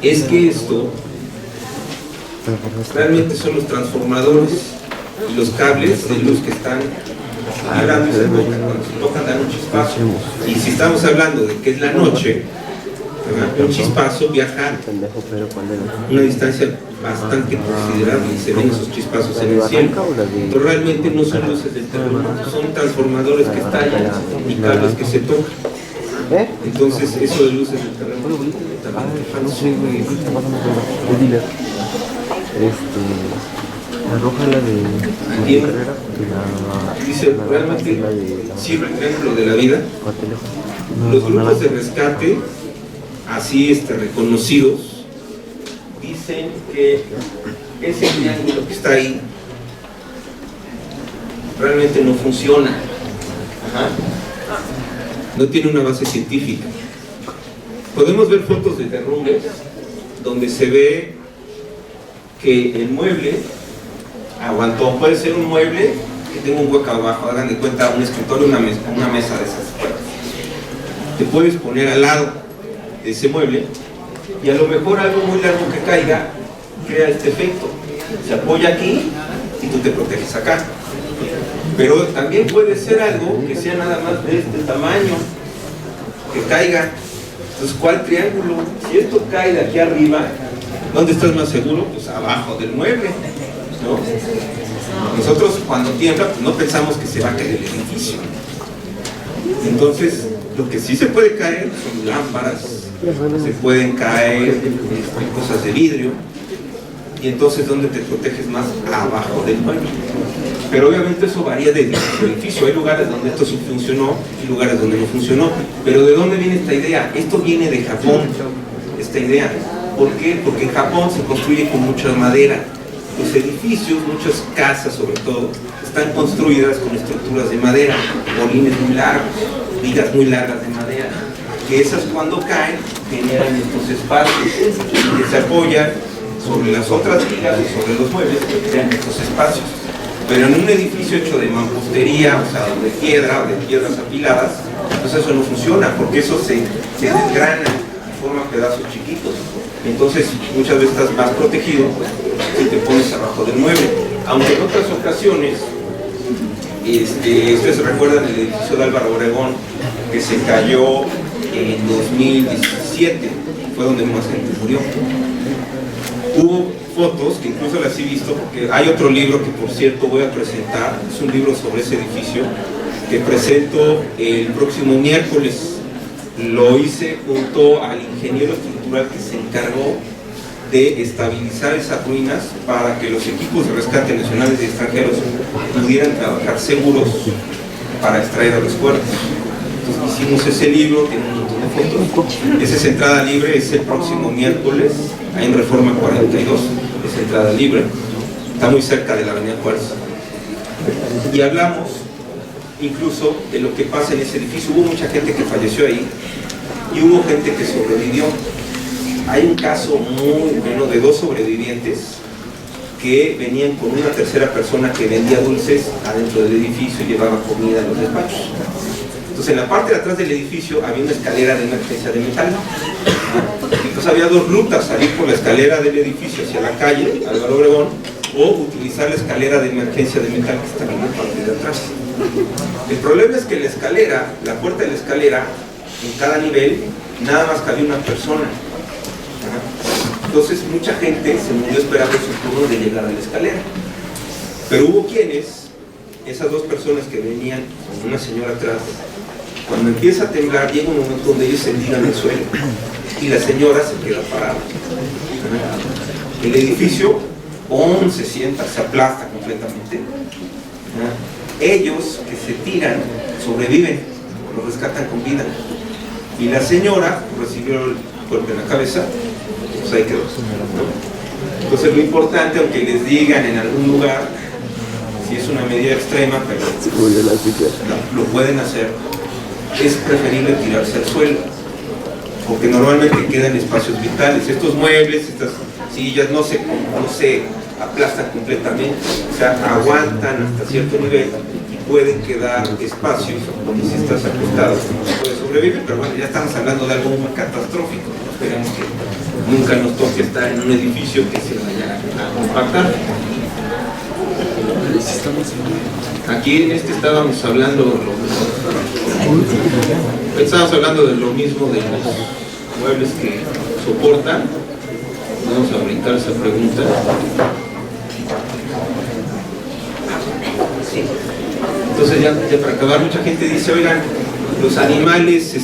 es que esto realmente son los transformadores y los cables de luz que están vibrando y se tocan. Cuando se tocan dan un chispazo. Y si estamos hablando de que es la noche, un chispazo viaja una distancia bastante considerable y se ven esos chispazos en el cielo. Pero realmente no son luces del terremoto, son transformadores que estallan y cables que se tocan. Entonces eso de luces del terremoto también es falso. La roja, la de carrera, dice, realmente sirve el triángulo de la vida. Los grupos de rescate, así reconocidos, dicen que ese triángulo que está ahí realmente no funciona. No tiene una base científica. Podemos ver fotos de derrumbes donde se ve que el mueble aguantó. Puede ser un mueble que tenga un hueco abajo, hagan de cuenta un escritorio, una mesa de esas. Te puedes poner al lado de ese mueble y a lo mejor algo muy largo que caiga crea este efecto. Se apoya aquí y tú te proteges acá. Pero también puede ser algo que sea nada más de este tamaño, que caiga. Entonces, ¿cuál triángulo? Si esto cae de aquí arriba, ¿dónde estás más seguro? Pues abajo del mueble, ¿no? Nosotros cuando tiembla, pues no pensamos que se va a caer el edificio. Entonces, lo que sí se puede caer son lámparas, se pueden caer cosas de vidrio, y entonces ¿dónde te proteges más? Abajo del mueble. Pero obviamente eso varía de edificio a edificio. Hay lugares donde esto sí funcionó y lugares donde no funcionó. Pero ¿de dónde viene esta idea? Esto viene de Japón, esta idea. ¿Por qué? Porque en Japón se construye con mucha madera. Los edificios, muchas casas sobre todo, están construidas con estructuras de madera, bolines muy largos, vigas muy largas de madera, que esas cuando caen generan estos espacios que se apoyan sobre las otras vigas y sobre los muebles que crean estos espacios. Pero en un edificio hecho de mampostería, o sea, de piedra o de piedras apiladas, pues eso no funciona, porque eso se desgrana y forma pedazos chiquitos. Entonces muchas veces estás más protegido si te pones abajo del mueble. Aunque en otras ocasiones, ustedes recuerdan el edificio de Álvaro Obregón, que se cayó en 2017, fue donde más gente murió. Hubo fotos, que incluso las he visto, porque hay otro libro que por cierto voy a presentar, es un libro sobre ese edificio, que presento el próximo miércoles. Lo hice junto al ingeniero estructural que se encargó de estabilizar esas ruinas para que los equipos de rescate nacionales y extranjeros pudieran trabajar seguros para extraer a los cuerpos. Entonces hicimos ese libro, tiene un montón de fotos. Esa es entrada libre, es el próximo miércoles, ahí en Reforma 42, es entrada libre, está muy cerca de la Avenida Juárez. Y hablamos incluso de lo que pasa en ese edificio. Hubo mucha gente que falleció ahí y hubo gente que sobrevivió. Hay un caso muy bueno de 2 sobrevivientes que venían con una tercera persona que vendía dulces adentro del edificio y llevaba comida a los despachos. Entonces en la parte de atrás del edificio había una escalera de emergencia de metal. Entonces había 2 rutas: salir por la escalera del edificio hacia la calle Álvaro Obregón o utilizar la escalera de emergencia de metal que estaba en la parte de atrás. El problema es que la escalera, la puerta de la escalera, en cada nivel, nada más cabía una persona. Entonces mucha gente se murió esperando su turno de llegar a la escalera. Pero hubo quienes, esas 2 personas que venían con una señora atrás, cuando empieza a temblar, llega un momento donde ellos se tiran al suelo y la señora se queda parada. El edificio se sienta, se aplasta completamente. Ellos que se tiran sobreviven, los rescatan con vida. Y la señora recibió el golpe en la cabeza, pues ahí quedó, ¿no? Entonces lo importante, aunque les digan en algún lugar, si es una medida extrema, pero lo pueden hacer, es preferible tirarse al suelo, porque normalmente quedan espacios vitales. Estos muebles, estas sillas no se aplastan completamente, o sea, aguantan hasta cierto nivel y pueden quedar espacios donde si estás acostado puedes sobrevivir. Pero bueno, ya estamos hablando de algo muy catastrófico. Esperemos que nunca nos toque estar en un edificio que se vaya a compactar. Aquí en este estábamos hablando de lo mismo, de los muebles que soportan. Vamos a brincar esa pregunta. Sí. Entonces ya para acabar, mucha gente dice: oigan, los animales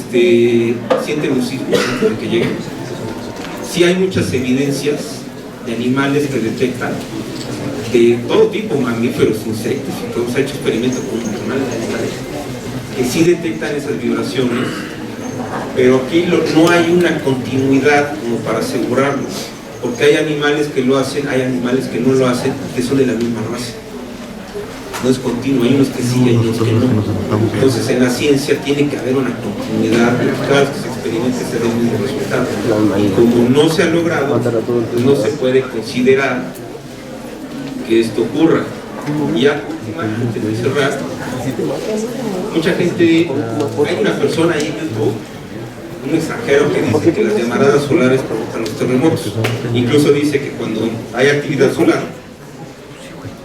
sienten los sismos antes de que lleguen. Sí hay muchas evidencias de animales que detectan, de todo tipo, mamíferos, insectos, y todos. Se ha hecho experimentos con animales que sí detectan esas vibraciones, pero aquí no hay una continuidad como para asegurarlo, porque hay animales que lo hacen, hay animales que no lo hacen, que son de la misma raza. No es continuo, hay unos que sí, hay unos que no. Entonces en la ciencia tiene que haber una continuidad, cada vez que se experimente se dé el mismo resultado. Y como no se ha logrado, pues no se puede considerar que esto ocurra. Y ya, antes de cerrar, mucha gente, hay una persona ahí en YouTube, un extranjero, que dice que las llamaradas solares provocan los terremotos. Incluso dice que cuando hay actividad solar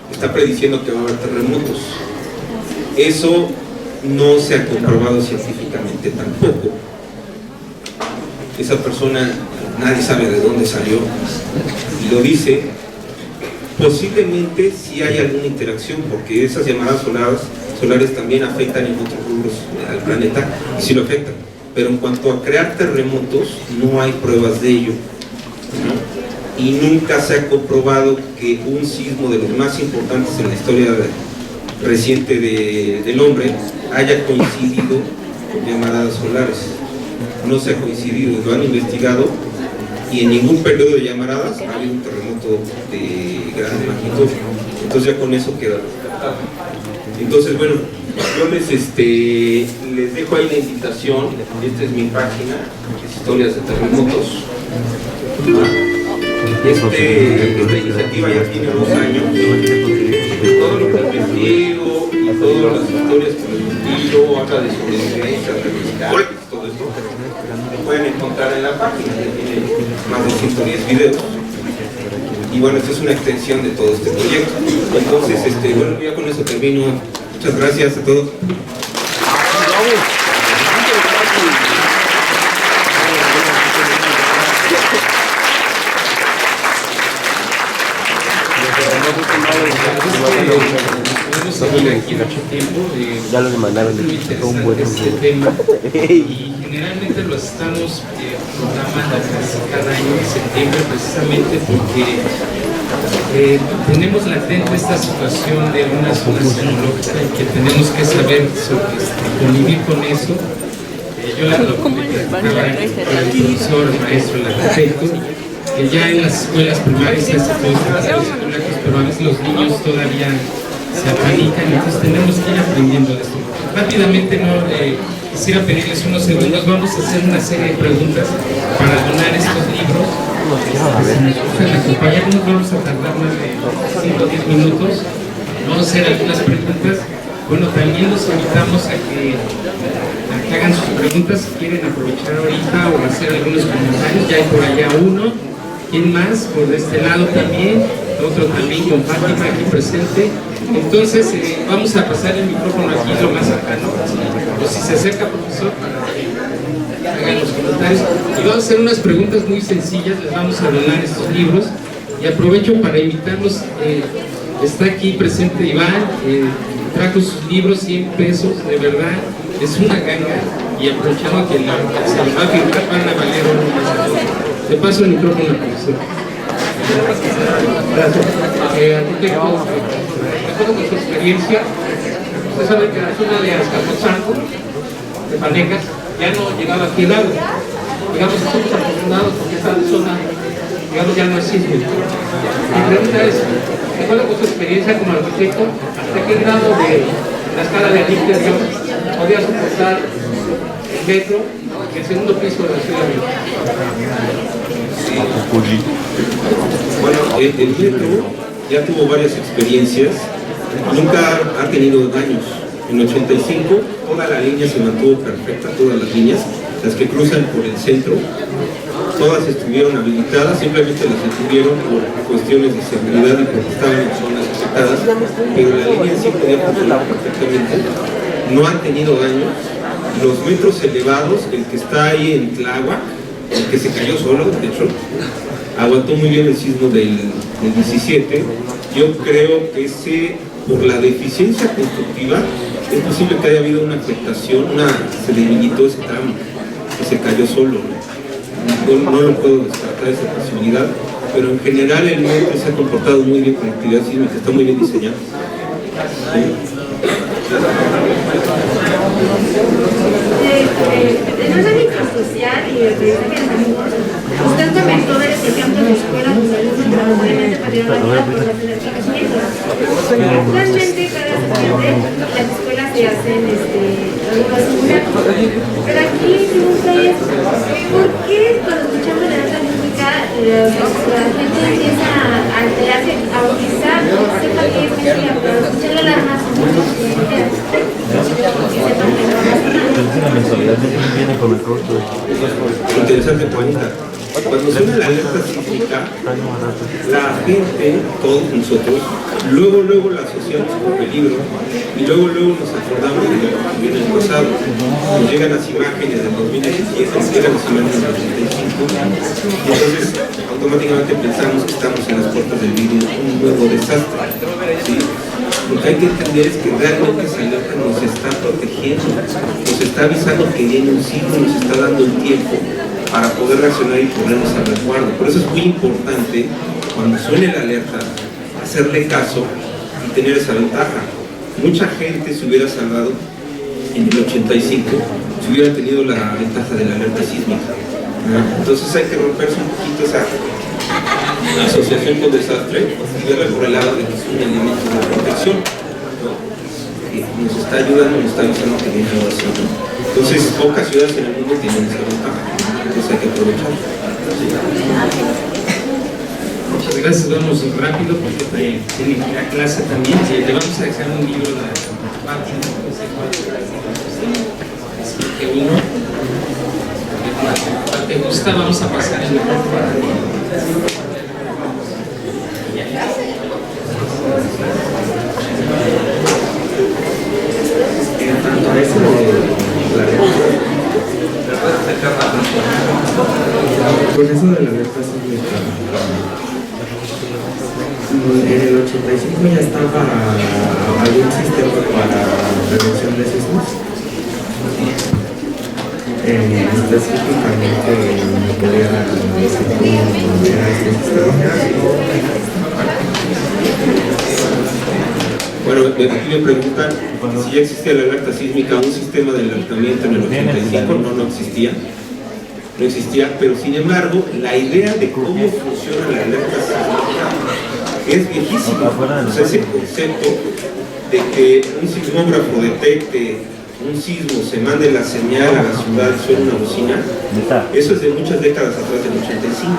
está prediciendo que va a haber terremotos. Eso no se ha comprobado científicamente tampoco. Esa persona, nadie sabe de dónde salió, y lo dice. Posiblemente sí hay alguna interacción, porque esas llamadas solares también afectan en otros rubros al planeta, y sí lo afectan. Pero en cuanto a crear terremotos, no hay pruebas de ello, ¿no? Y nunca se ha comprobado que un sismo de los más importantes en la historia reciente del hombre haya coincidido con llamadas solares. No se ha coincidido, lo han investigado, y en ningún periodo de llamaradas ha habido un terremoto de gran magnitud. Entonces ya con eso queda. Entonces, bueno, yo les dejo ahí la invitación. Esta es mi página, Historias de Terremotos. Esta iniciativa ya tiene 2 años. Todo lo que investigo y todas las historias que les digo, habla de sobrevivencia, de todo esto, lo pueden encontrar en la página, que tiene más de 110 videos. Y bueno, esto es una extensión de todo este proyecto. Entonces, bueno, ya con eso termino. Muchas gracias a todos. Podemos seguir aquí mucho tiempo. Ya lo demandaron. Un buen tema. Y generalmente lo estamos programando casi cada año en septiembre, precisamente porque tenemos latente esta situación de una zona sismológica y que tenemos que saber convivir con eso. Yo lo comentaba el profesor, el maestro, el arquitecto, que ya en las escuelas primarias se hace todo esto, pero a veces los niños todavía se apanican, entonces tenemos que ir aprendiendo de esto. Rápidamente, quisiera pedirles unos segundos, vamos a hacer una serie de preguntas para donar estos libros. Si nos gustan acompañarnos, vamos a tardar más de 5 o 10 minutos, vamos a hacer algunas preguntas. Bueno, también los invitamos a que hagan sus preguntas si quieren aprovechar ahorita o hacer algunos comentarios. Ya hay por allá uno. ¿Quién más? Por este lado también. Otro también con Fátima aquí presente. Entonces, vamos a pasar el micrófono aquí lo más acá, ¿no? O si se acerca, profesor, para que hagan los comentarios. Y vamos a hacer unas preguntas muy sencillas. Les vamos a donar estos libros. Y aprovecho para invitarlos. Está aquí presente Iván. Trajo sus libros, 100 pesos, de verdad. Es una ganga. Y aprovechando que se los va a firmar, van a valer oro más. Le paso el micrófono al profesor. Gracias. Arquitecto, de acuerdo con su experiencia, usted sabe que la zona de Azcapotzalco, de Panegas, ya no llegaba aquí el agua. Digamos, estamos afortunados porque esta zona, digamos, ya no es sísmica. Mi pregunta es, de acuerdo con su experiencia como arquitecto, ¿hasta qué grado de la escala de Richter podría soportar el metro y el segundo piso de la Ciudad de México? Bueno, el metro ya tuvo varias experiencias, nunca ha tenido daños. En 85 toda la línea se mantuvo perfecta, todas las líneas, las que cruzan por el centro, todas estuvieron habilitadas, simplemente las detuvieron por cuestiones de seguridad y porque estaban en zonas afectadas, pero la línea sí podía funcionar perfectamente, no han tenido daños. Los metros elevados, el que está ahí en Tláhuac, el que se cayó solo, de hecho, aguantó muy bien el sismo del 17. Yo creo que por la deficiencia constructiva, es posible que haya habido una afectación, se debilitó ese tramo, que se cayó solo. No lo puedo descartar esa posibilidad, pero en general el metro se ha comportado muy bien con la actividad sísmica, está muy bien diseñado. En un ámbito social y de aprendizaje de amigos, usted comentó varios ejemplos de escuelas donde alumnos probablemente perdieron la vida por las energías mismas. Actualmente, cada septiembre, las escuelas se hacen algunos simulacros. Pero aquí mi pregunta es, ¿por qué cuando escuchamos la danza rítmica la gente empieza a alterarse, a bautizar, sepa que es mentira, pero escuchar la alarma son muchos enteros? La mensualidad viene con el costo. Interesante pregunta. Cuando suena la alerta sísmica, la gente, todos nosotros, luego la asociamos con peligro y luego nos acordamos de lo que viene en el pasado. Nos llegan las imágenes del 2017, nos llegan las imágenes del 85 y entonces automáticamente pensamos que estamos en las puertas del vídeo, un nuevo desastre, ¿sí? Lo que hay que entender es que realmente esa alerta nos está protegiendo, nos está avisando que viene un sismo, nos está dando el tiempo para poder reaccionar y ponernos al resguardo. Por eso es muy importante, cuando suene la alerta, hacerle caso y tener esa ventaja. Mucha gente se hubiera salvado en el 85 si hubiera tenido la ventaja de la alerta sísmica. Entonces hay que romperse un poquito esa asociación con desastre y verla por el lado de que es un elemento de protección, ¿no? Que nos está ayudando, nos está avisando que viene algo así, ¿no? Entonces pocas ciudades en el mundo tienen esa ventaja, entonces hay que aprovechar. Muchas gracias, vamos rápido porque tienen que ir a clase también. Le vamos a dejar un libro de la página, que uno te gusta, vamos a pasar en la Con eso de la alerta sísmica, en el 85 ya estaba algún sistema para prevención de sismos. Específicamente me podría decir cómo era este sistema. Bueno, aquí me preguntan si ya existía la alerta sísmica, un sistema de alertamiento en el 85, no existía. No existía, pero sin embargo, la idea de cómo funciona la alerta sísmica es viejísima. O sea, ese concepto de que un sismógrafo detecte un sismo, se mande la señal a la ciudad, suena una bocina, eso es de muchas décadas atrás, del 85.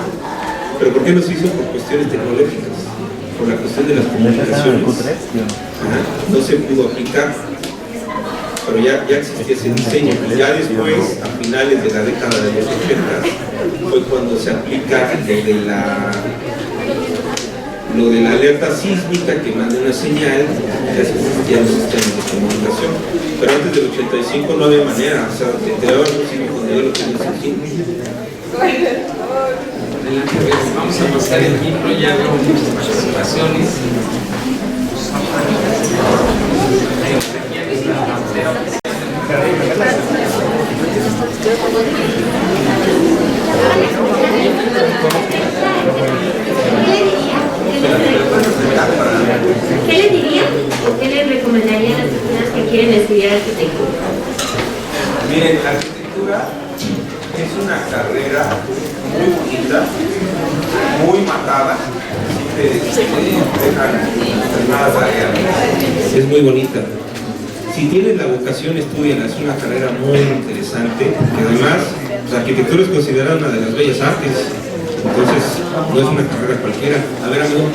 ¿Pero por qué no se hizo? Por cuestiones tecnológicas, por la cuestión de las comunicaciones. No se pudo aplicar, pero ya existía ese diseño. Y ya después, a finales de la década de los 80, fue cuando se aplica lo de la alerta sísmica que manda una señal, ya existían los sistemas de comunicación. Pero antes del 85 no había manera, o sea, te daban un sismo cuando ya lo tenías aquí. Vamos a pasar el libro, ya veo muchas participaciones. ¿Qué le diría o qué le recomendaría a las personas que quieren estudiar arquitectura? Miren, la arquitectura es una carrera muy bonita, muy matada, es muy bonita. Si tienes la vocación, estudiala, es una carrera muy interesante, que además, la arquitectura es considerada una de las bellas artes, entonces no es una carrera cualquiera. A ver, amigo.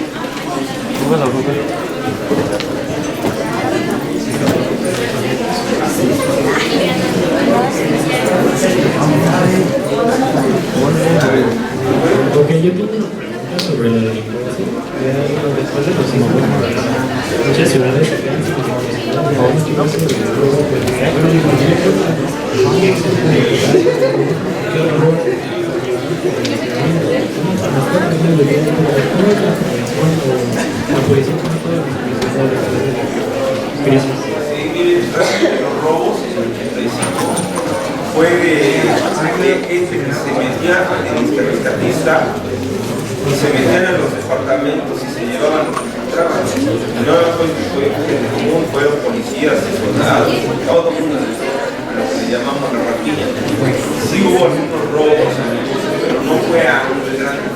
Ok, yo tengo una pregunta sobre la delincuencia. Después de los sismos, muchas ciudades los robos en el 85 fue de gente que se metía en este rescatista y se metían en los departamentos y se llevaban lo que encontraban. Y no fue gente común, fueron policías y soldados, todo el mundo a lo que le llamamos la rapiña. Sí hubo algunos robos, pero no fue a un grande.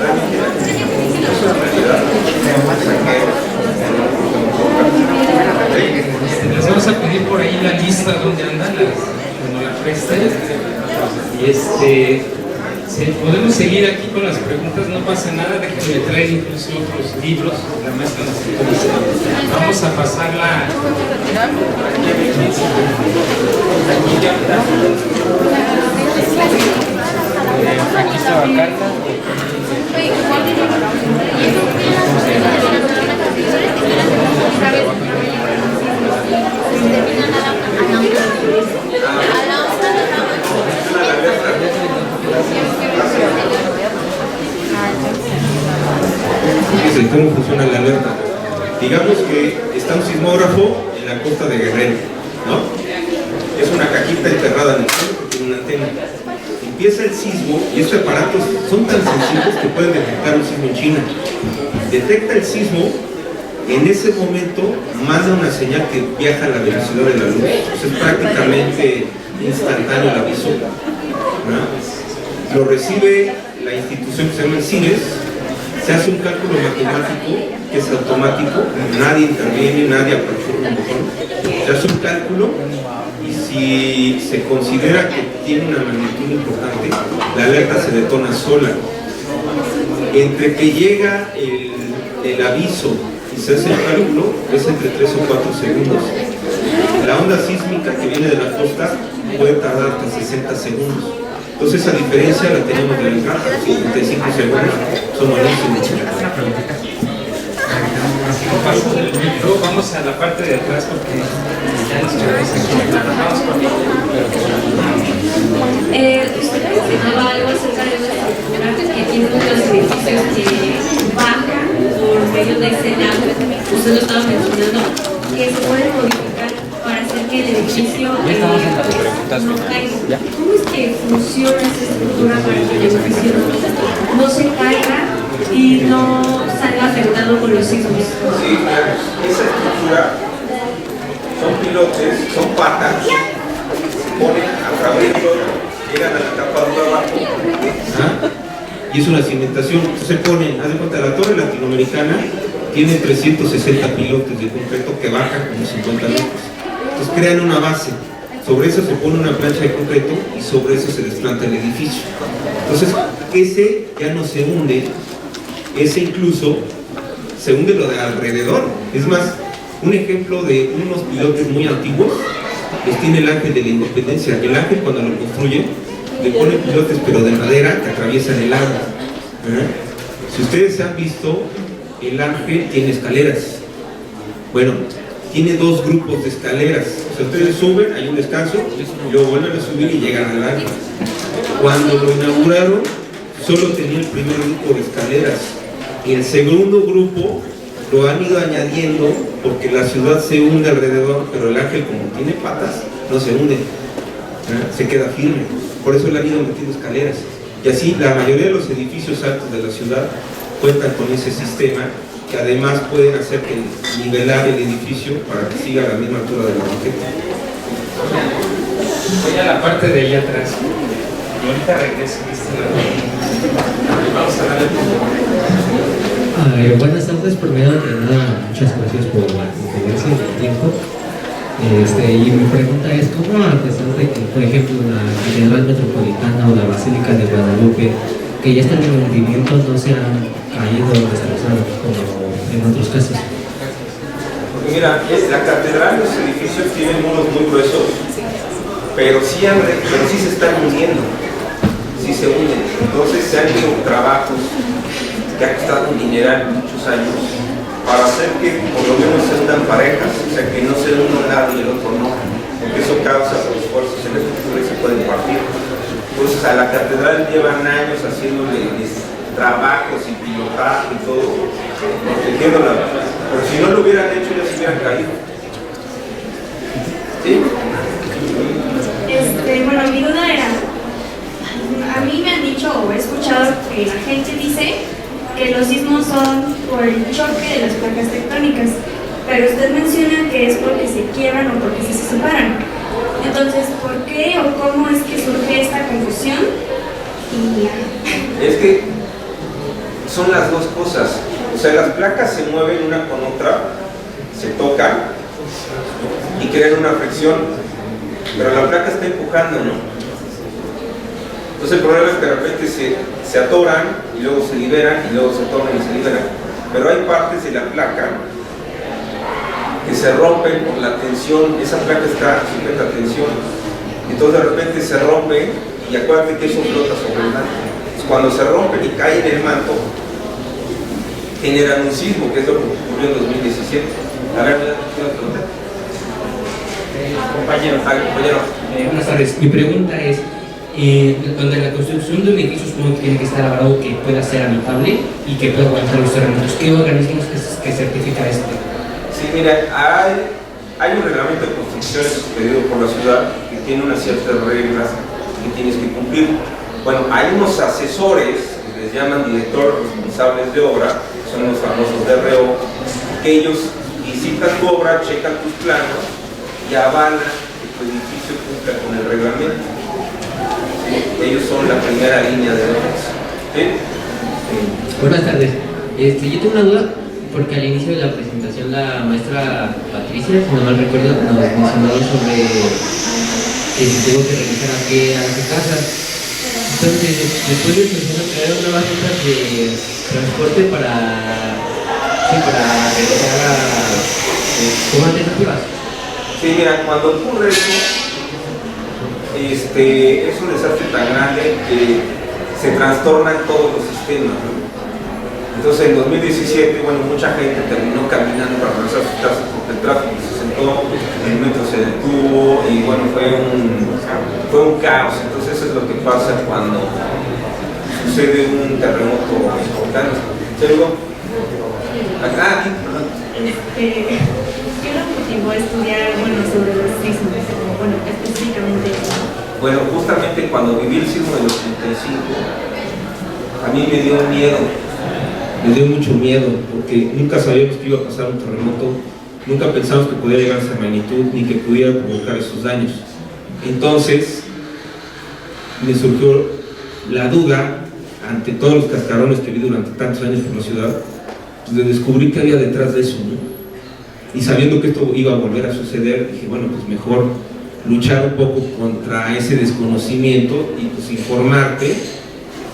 Realmente eso es realidad. les vamos a pedir por ahí la lista donde andan, cuando la presten. Y podemos seguir aquí con las preguntas, no pasa nada, déjenme traer incluso otros libros, la maestra nos dice. Vamos a pasarla. Aquí Fíjense cómo funciona la alerta. Digamos que está un sismógrafo en la costa de Guerrero, ¿no? Es una cajita enterrada en el suelo que tiene una antena. Empieza el sismo y estos aparatos son tan sensibles que pueden detectar un sismo en China. Detecta el sismo, en ese momento manda una señal que viaja a la velocidad de la luz. Es prácticamente instantáneo el aviso, ¿no? Lo recibe la institución que se llama el CINES, se hace un cálculo matemático que es automático, nadie interviene, nadie apertura un botón, se hace un cálculo y si se considera que tiene una magnitud importante, la alerta se detona sola. Entre que llega el aviso y se hace el cálculo es entre 3 o 4 segundos. La onda sísmica que viene de la costa puede tardar hasta 60 segundos. Entonces esa diferencia la tenemos de ventaja, 55 segundos son buenísimos. Una preguntita. Paso del micro, vamos a la parte de atrás porque ya nos quedamos aquí. Usted mencionaba algo acerca de una estructura que tiene muchos edificios que bajan por medio de ese lago. Usted lo estaba mencionando, que se puede modificar para hacer que el edificio no caiga. ¿Cómo es que funciona esa estructura para que el edificio no se caiga y no salga afectado por los sismos? Sí, esa estructura son pilotes, son patas, se ponen a través, llegan a la capa de abajo, y es una cimentación. Se ponen, haz de cuenta, la torre latinoamericana tiene 360 pilotes de concreto que bajan como 50 metros. Entonces crean una base, sobre eso se pone una plancha de concreto y sobre eso se desplanta el edificio. Entonces ese ya no se hunde, ese incluso se hunde lo de alrededor. Es más, un ejemplo de unos pilotes muy antiguos los tiene el Ángel de la Independencia. El Ángel, cuando lo construye, le pone pilotes pero de madera que atraviesan el agua. Si ustedes han visto, el Ángel tiene escaleras. Bueno, tiene dos grupos de escaleras. O sea, ustedes suben, hay un descanso, y luego vuelven a subir y llegan al Ángel. Cuando lo inauguraron, solo tenía el primer grupo de escaleras. Y el segundo grupo lo han ido añadiendo porque la ciudad se hunde alrededor, pero el Ángel, como tiene patas, no se hunde, se queda firme. Por eso le han ido metiendo escaleras. Y así la mayoría de los edificios altos de la ciudad cuentan con ese sistema, que además pueden hacer que nivelar el edificio para que siga a la misma altura de la banqueta. Voy a la parte de allá atrás. Y ahorita regreso. Vamos a darle buenas tardes, primero que nada, muchas gracias por la conferencia y el tiempo. Y mi pregunta es, ¿cómo a pesar de que, por ejemplo, la Catedral Metropolitana o la Basílica de Guadalupe, que ya están en rendimiento, no se han caído o destrozado como en otros casos? Porque mira, la catedral, los edificios tienen muros muy gruesos, pero sí se están hundiendo, sí se hunden. Entonces se han hecho trabajos que ha costado un dineral muchos años para hacer que por lo menos se hundan parejas, o sea que no se hunda un lado y el otro no, porque eso causa los esfuerzos en la estructura y se pueden partir. Entonces a la catedral llevan años haciéndole trabajos y pilotaje y todo, protegiéndola, porque si no lo hubieran hecho ya se hubieran caído. ¿Sí? Bueno, mi duda era, a mí me han dicho o he escuchado que la gente dice que los sismos son por el choque de las placas tectónicas, pero usted menciona que es porque se quiebran o porque se separan. Entonces, ¿por qué o cómo es que surge esta confusión? Es que son las dos cosas. O sea, las placas se mueven una con otra, se tocan y crean una fricción, pero la placa está empujando, ¿no? Entonces el problema es que de repente se atoran y luego se liberan y luego se tornan y se liberan. Pero hay partes de la placa que se rompen por la tensión. Esa placa está sujeta a tensión. Entonces de repente se rompe y acuérdate que eso flota sobre el mar. Pues cuando se rompen y caen en el manto, generan un sismo, que es lo que ocurrió en 2017. A ver, ¿quién pregunta? Compañero. Buenas tardes. Mi pregunta es, donde la construcción de un edificio supongo que tiene que estar avalado que pueda ser habitable y que pueda aguantar los terremotos. ¿Qué organismos es que certifica esto? Sí, mira, hay un reglamento de construcciones expedido por la ciudad que tiene unas ciertas reglas que tienes que cumplir. Bueno, hay unos asesores que les llaman directores responsables de obra, que son los famosos DRO, que ellos visitan tu obra, checan tus planos y avalan que tu edificio cumpla con el reglamento. ¿Sí? Ellos son la primera línea de defensa. ¿Sí? Buenas tardes. Yo tengo una duda porque al inicio de la presentación la maestra Patricia, si no mal recuerdo, nos mencionaba sobre que se tuvo que regresar a su casa. Entonces, después de traer nuevas rutas de transporte para regresar a como alternativas. Sí, mira, cuando ocurre eso, es un desastre tan grande que se trastornan todos los sistemas, ¿no? Entonces en 2017, bueno, mucha gente terminó caminando para regresar a sus casas porque el tráfico se sentó, el metro se detuvo y bueno, fue un caos. Entonces eso es lo que pasa cuando sucede un terremoto importante. ¿Cierto? Acá, aquí, perdón. ¿Qué lo motivó a estudiar, sobre los sismos? Específicamente. Bueno, justamente cuando viví el sismo del 85, a mí me dio miedo. Me dio mucho miedo, porque nunca sabíamos que iba a pasar un terremoto, nunca pensamos que podía llegar a esa magnitud, ni que pudiera provocar esos daños. Entonces, me surgió la duda, ante todos los cascarones que vi durante tantos años por la ciudad, pues de descubrir qué había detrás de eso, ¿no? Y sabiendo que esto iba a volver a suceder, dije, bueno, pues mejor luchar un poco contra ese desconocimiento y pues informarte,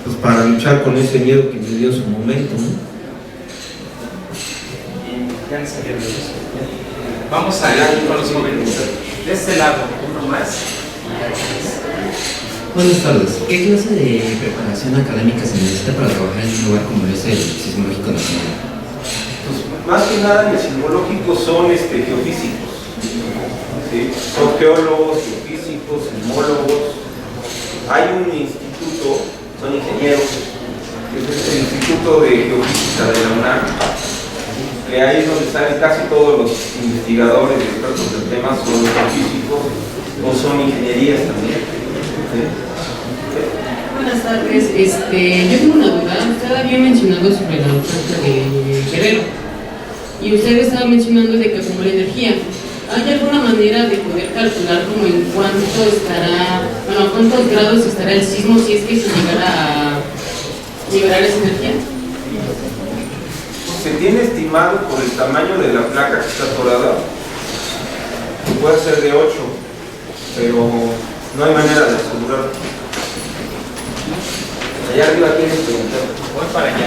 pues para luchar con ese miedo que me dio en su momento, ¿no? Ya no sabía de eso. Vamos a ir con los jóvenes. De este lado, uno más. Buenas tardes. ¿Qué clase de preparación académica se necesita para trabajar en un lugar como es el Sismológico Nacional? Pues, más que nada, los sismológicos son geofísicos, ¿sí? Son geólogos, geofísicos, sismólogos. Hay un instituto, son ingenieros, que es el Instituto de Geofísica de la UNAM, que ahí es donde salen casi todos los investigadores y expertos del tema, son los geofísicos o son ingenierías también. ¿Sí? Buenas tardes, yo tengo una duda. Usted había mencionado sobre la oferta de Guerrero y usted estaba mencionando de que acumula energía. ¿Hay alguna manera de poder calcular como en cuánto estará, a cuántos grados estará el sismo si es que se llegara a liberar esa energía? Se tiene estimado por el tamaño de la placa que está atorada, que puede ser de 8, pero no hay manera de asegurarlo. Allá arriba tienes preguntar. Voy para allá.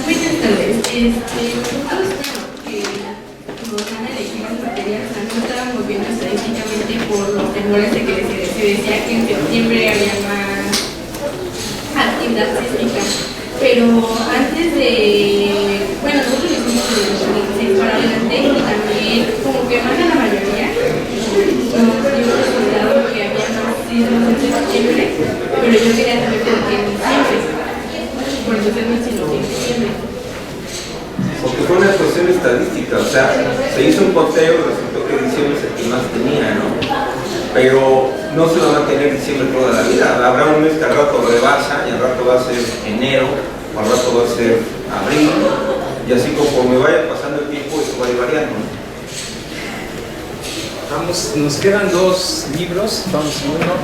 Buenas tardes. Nosotros que nos han elegido las materias, no estábamos viendo estadísticamente por los temblores de que se decía que en septiembre había más actividad sísmica, pero antes de, nosotros lo hicimos de 2016 para adelante y también como que más de la mayoría nos dio resultado que había más sismos en septiembre, pero yo quería saber por qué en diciembre, por eso usted mencionó que en diciembre. Porque fue una cuestión estadística, o sea, se hizo un conteo y resultó que diciembre es el que más tenía, ¿no? Pero no se lo va a tener diciembre toda la vida. Habrá un mes que al rato rebasa y al rato va a ser enero, o al rato va a ser abril, y así conforme vaya pasando el tiempo eso va a ir variando, ¿no? Nos quedan 2 libros, vamos uno.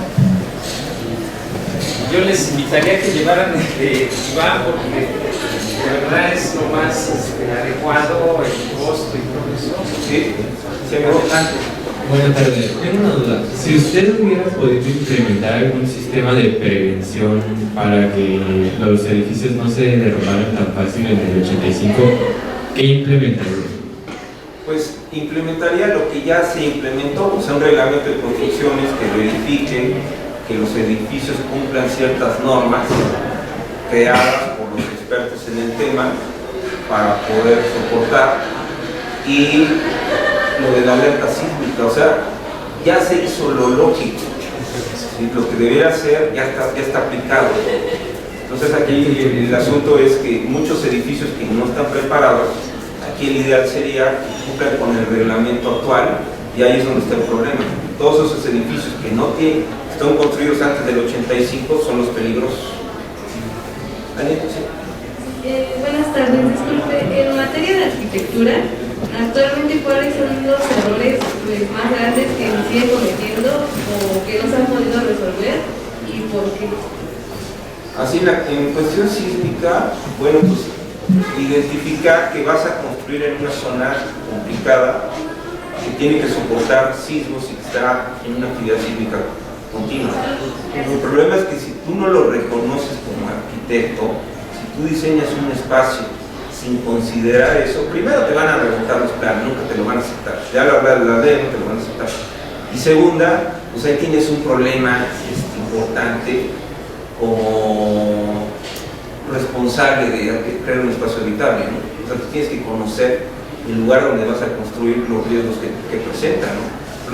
Yo les invitaría a que llevaran el de Iván porque de verdad es lo más adecuado, el costo y todo eso. Sí, adelante. Buenas tardes, tengo una duda. Si usted hubiera podido implementar algún sistema de prevención para que los edificios no se derrumbaran tan fácil en el 85, ¿qué implementaría? Pues implementaría lo que ya se implementó, o sea, un reglamento de construcciones que verifique que los edificios cumplan ciertas normas creadas por los expertos en el tema para poder soportar, y lo de la alerta sísmica, o sea, ya se hizo lo lógico, ¿sí? Lo que debiera ser ya está aplicado. Entonces aquí el asunto es que muchos edificios que no están preparados, aquí el ideal sería que cumplan con el reglamento actual, y ahí es donde está el problema. Todos esos edificios que no están construidos antes del 85 son los peligrosos. Buenas tardes, disculpe, en materia de arquitectura, actualmente ¿cuáles son los errores más grandes que nos siguen cometiendo o que no se han podido resolver y por qué? Así, en cuestión sísmica, bueno, pues identificar que vas a construir en una zona complicada, que tiene que soportar sismos y que está en una actividad sísmica continua. El problema es que si tú no lo reconoces como arquitecto, si tú diseñas un espacio sin considerar eso, primero te van a revocar los planos, nunca te lo van a aceptar. Ya la ley no te lo van a aceptar. Y segunda, pues ahí tienes un problema importante como responsable de crear un espacio habitable, ¿no? O sea, tú tienes que conocer el lugar donde vas a construir los riesgos que presenta, ¿no?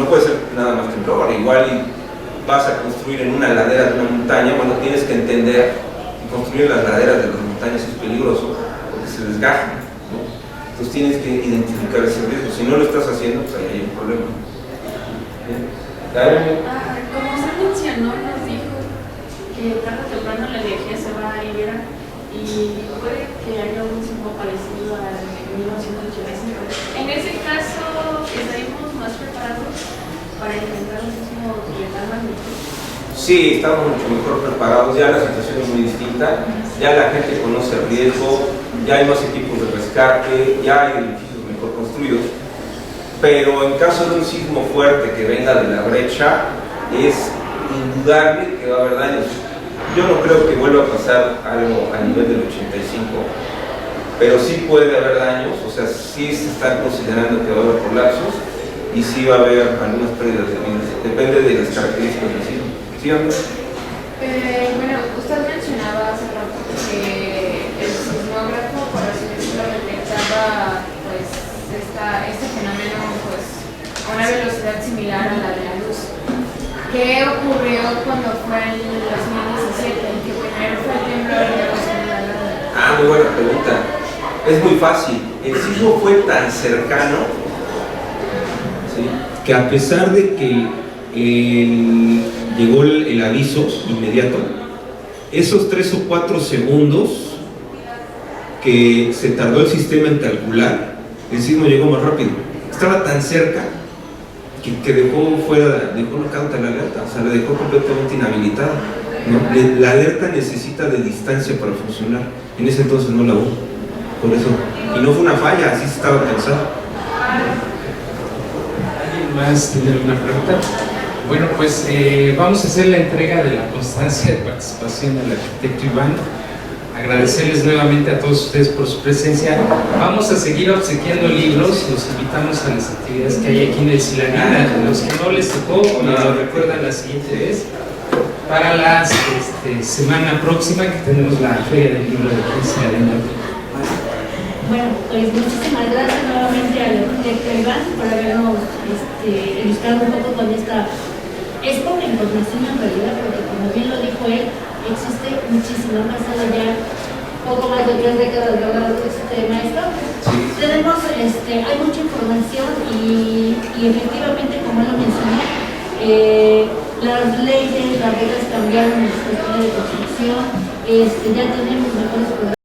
No puede ser nada más temblor, igual y vas a construir en una ladera de una montaña, bueno, tienes que entender que construir en las laderas de las montañas es peligroso porque se desgajan, ¿no? Entonces tienes que identificar ese riesgo. Si no lo estás haciendo, pues ahí hay un problema. Como usted mencionó, nos dijo que tarde o temprano la energía se va a liberar y puede que haya un sismo parecido al de 1985. En ese caso, ¿estaremos más preparados para enfrentar un sismo de tal magnitud? Sí, estamos mucho mejor preparados, ya la situación es muy distinta, ya la gente conoce el riesgo, ya hay más equipos de rescate, ya hay edificios mejor construidos, pero en caso de un sismo fuerte que venga de la brecha, es indudable que va a haber daños. Yo no creo que vuelva a pasar algo a nivel del 85, pero sí puede haber daños, o sea, sí se está considerando que va a haber colapsos y sí va a haber algunas pérdidas de vidas, depende de las características del sismo. ¿Sí, Andrés? Bueno, usted mencionaba hace rato que el sismógrafo, por así decirlo, detectaba pues, este fenómeno pues, a una velocidad similar a la de la luz. ¿Qué ocurrió cuando fue en el 2017? Que primero fue el temblor y luego se dio la... Muy buena pregunta. Es muy fácil. El sismo fue tan cercano, ¿sí?, que a pesar de que llegó el aviso inmediato, esos 3 o 4 segundos que se tardó el sistema en calcular, el sismo llegó más rápido. Estaba tan cerca que dejó knockout la alerta, o sea, le dejó completamente inhabilitada, ¿no? La alerta necesita de distancia para funcionar. En ese entonces no la hubo, por eso. Y no fue una falla, así se estaba pensando. ¿Alguien más tiene alguna pregunta? Bueno, pues vamos a hacer la entrega de la constancia de participación del arquitecto Iván. Agradecerles nuevamente a todos ustedes por su presencia. Vamos a seguir obsequiando libros, los invitamos a las actividades que hay aquí en el Silanina. Los que no les tocó, nos lo recuerdan la siguiente vez. Para la semana próxima, que tenemos la Feria del Libro de Silanina. Bueno, pues muchísimas gracias nuevamente al arquitecto Iván por habernos ilustrado un poco con esta. Es poca información en realidad, porque como bien lo dijo él, existe muchísimo, más allá ya poco más de 3 décadas de hablar de este maestro. Tenemos, hay mucha información y efectivamente, como él lo mencionó, las leyes, las reglas cambiaron en las cuestiones de construcción, ya tenemos mejores programas.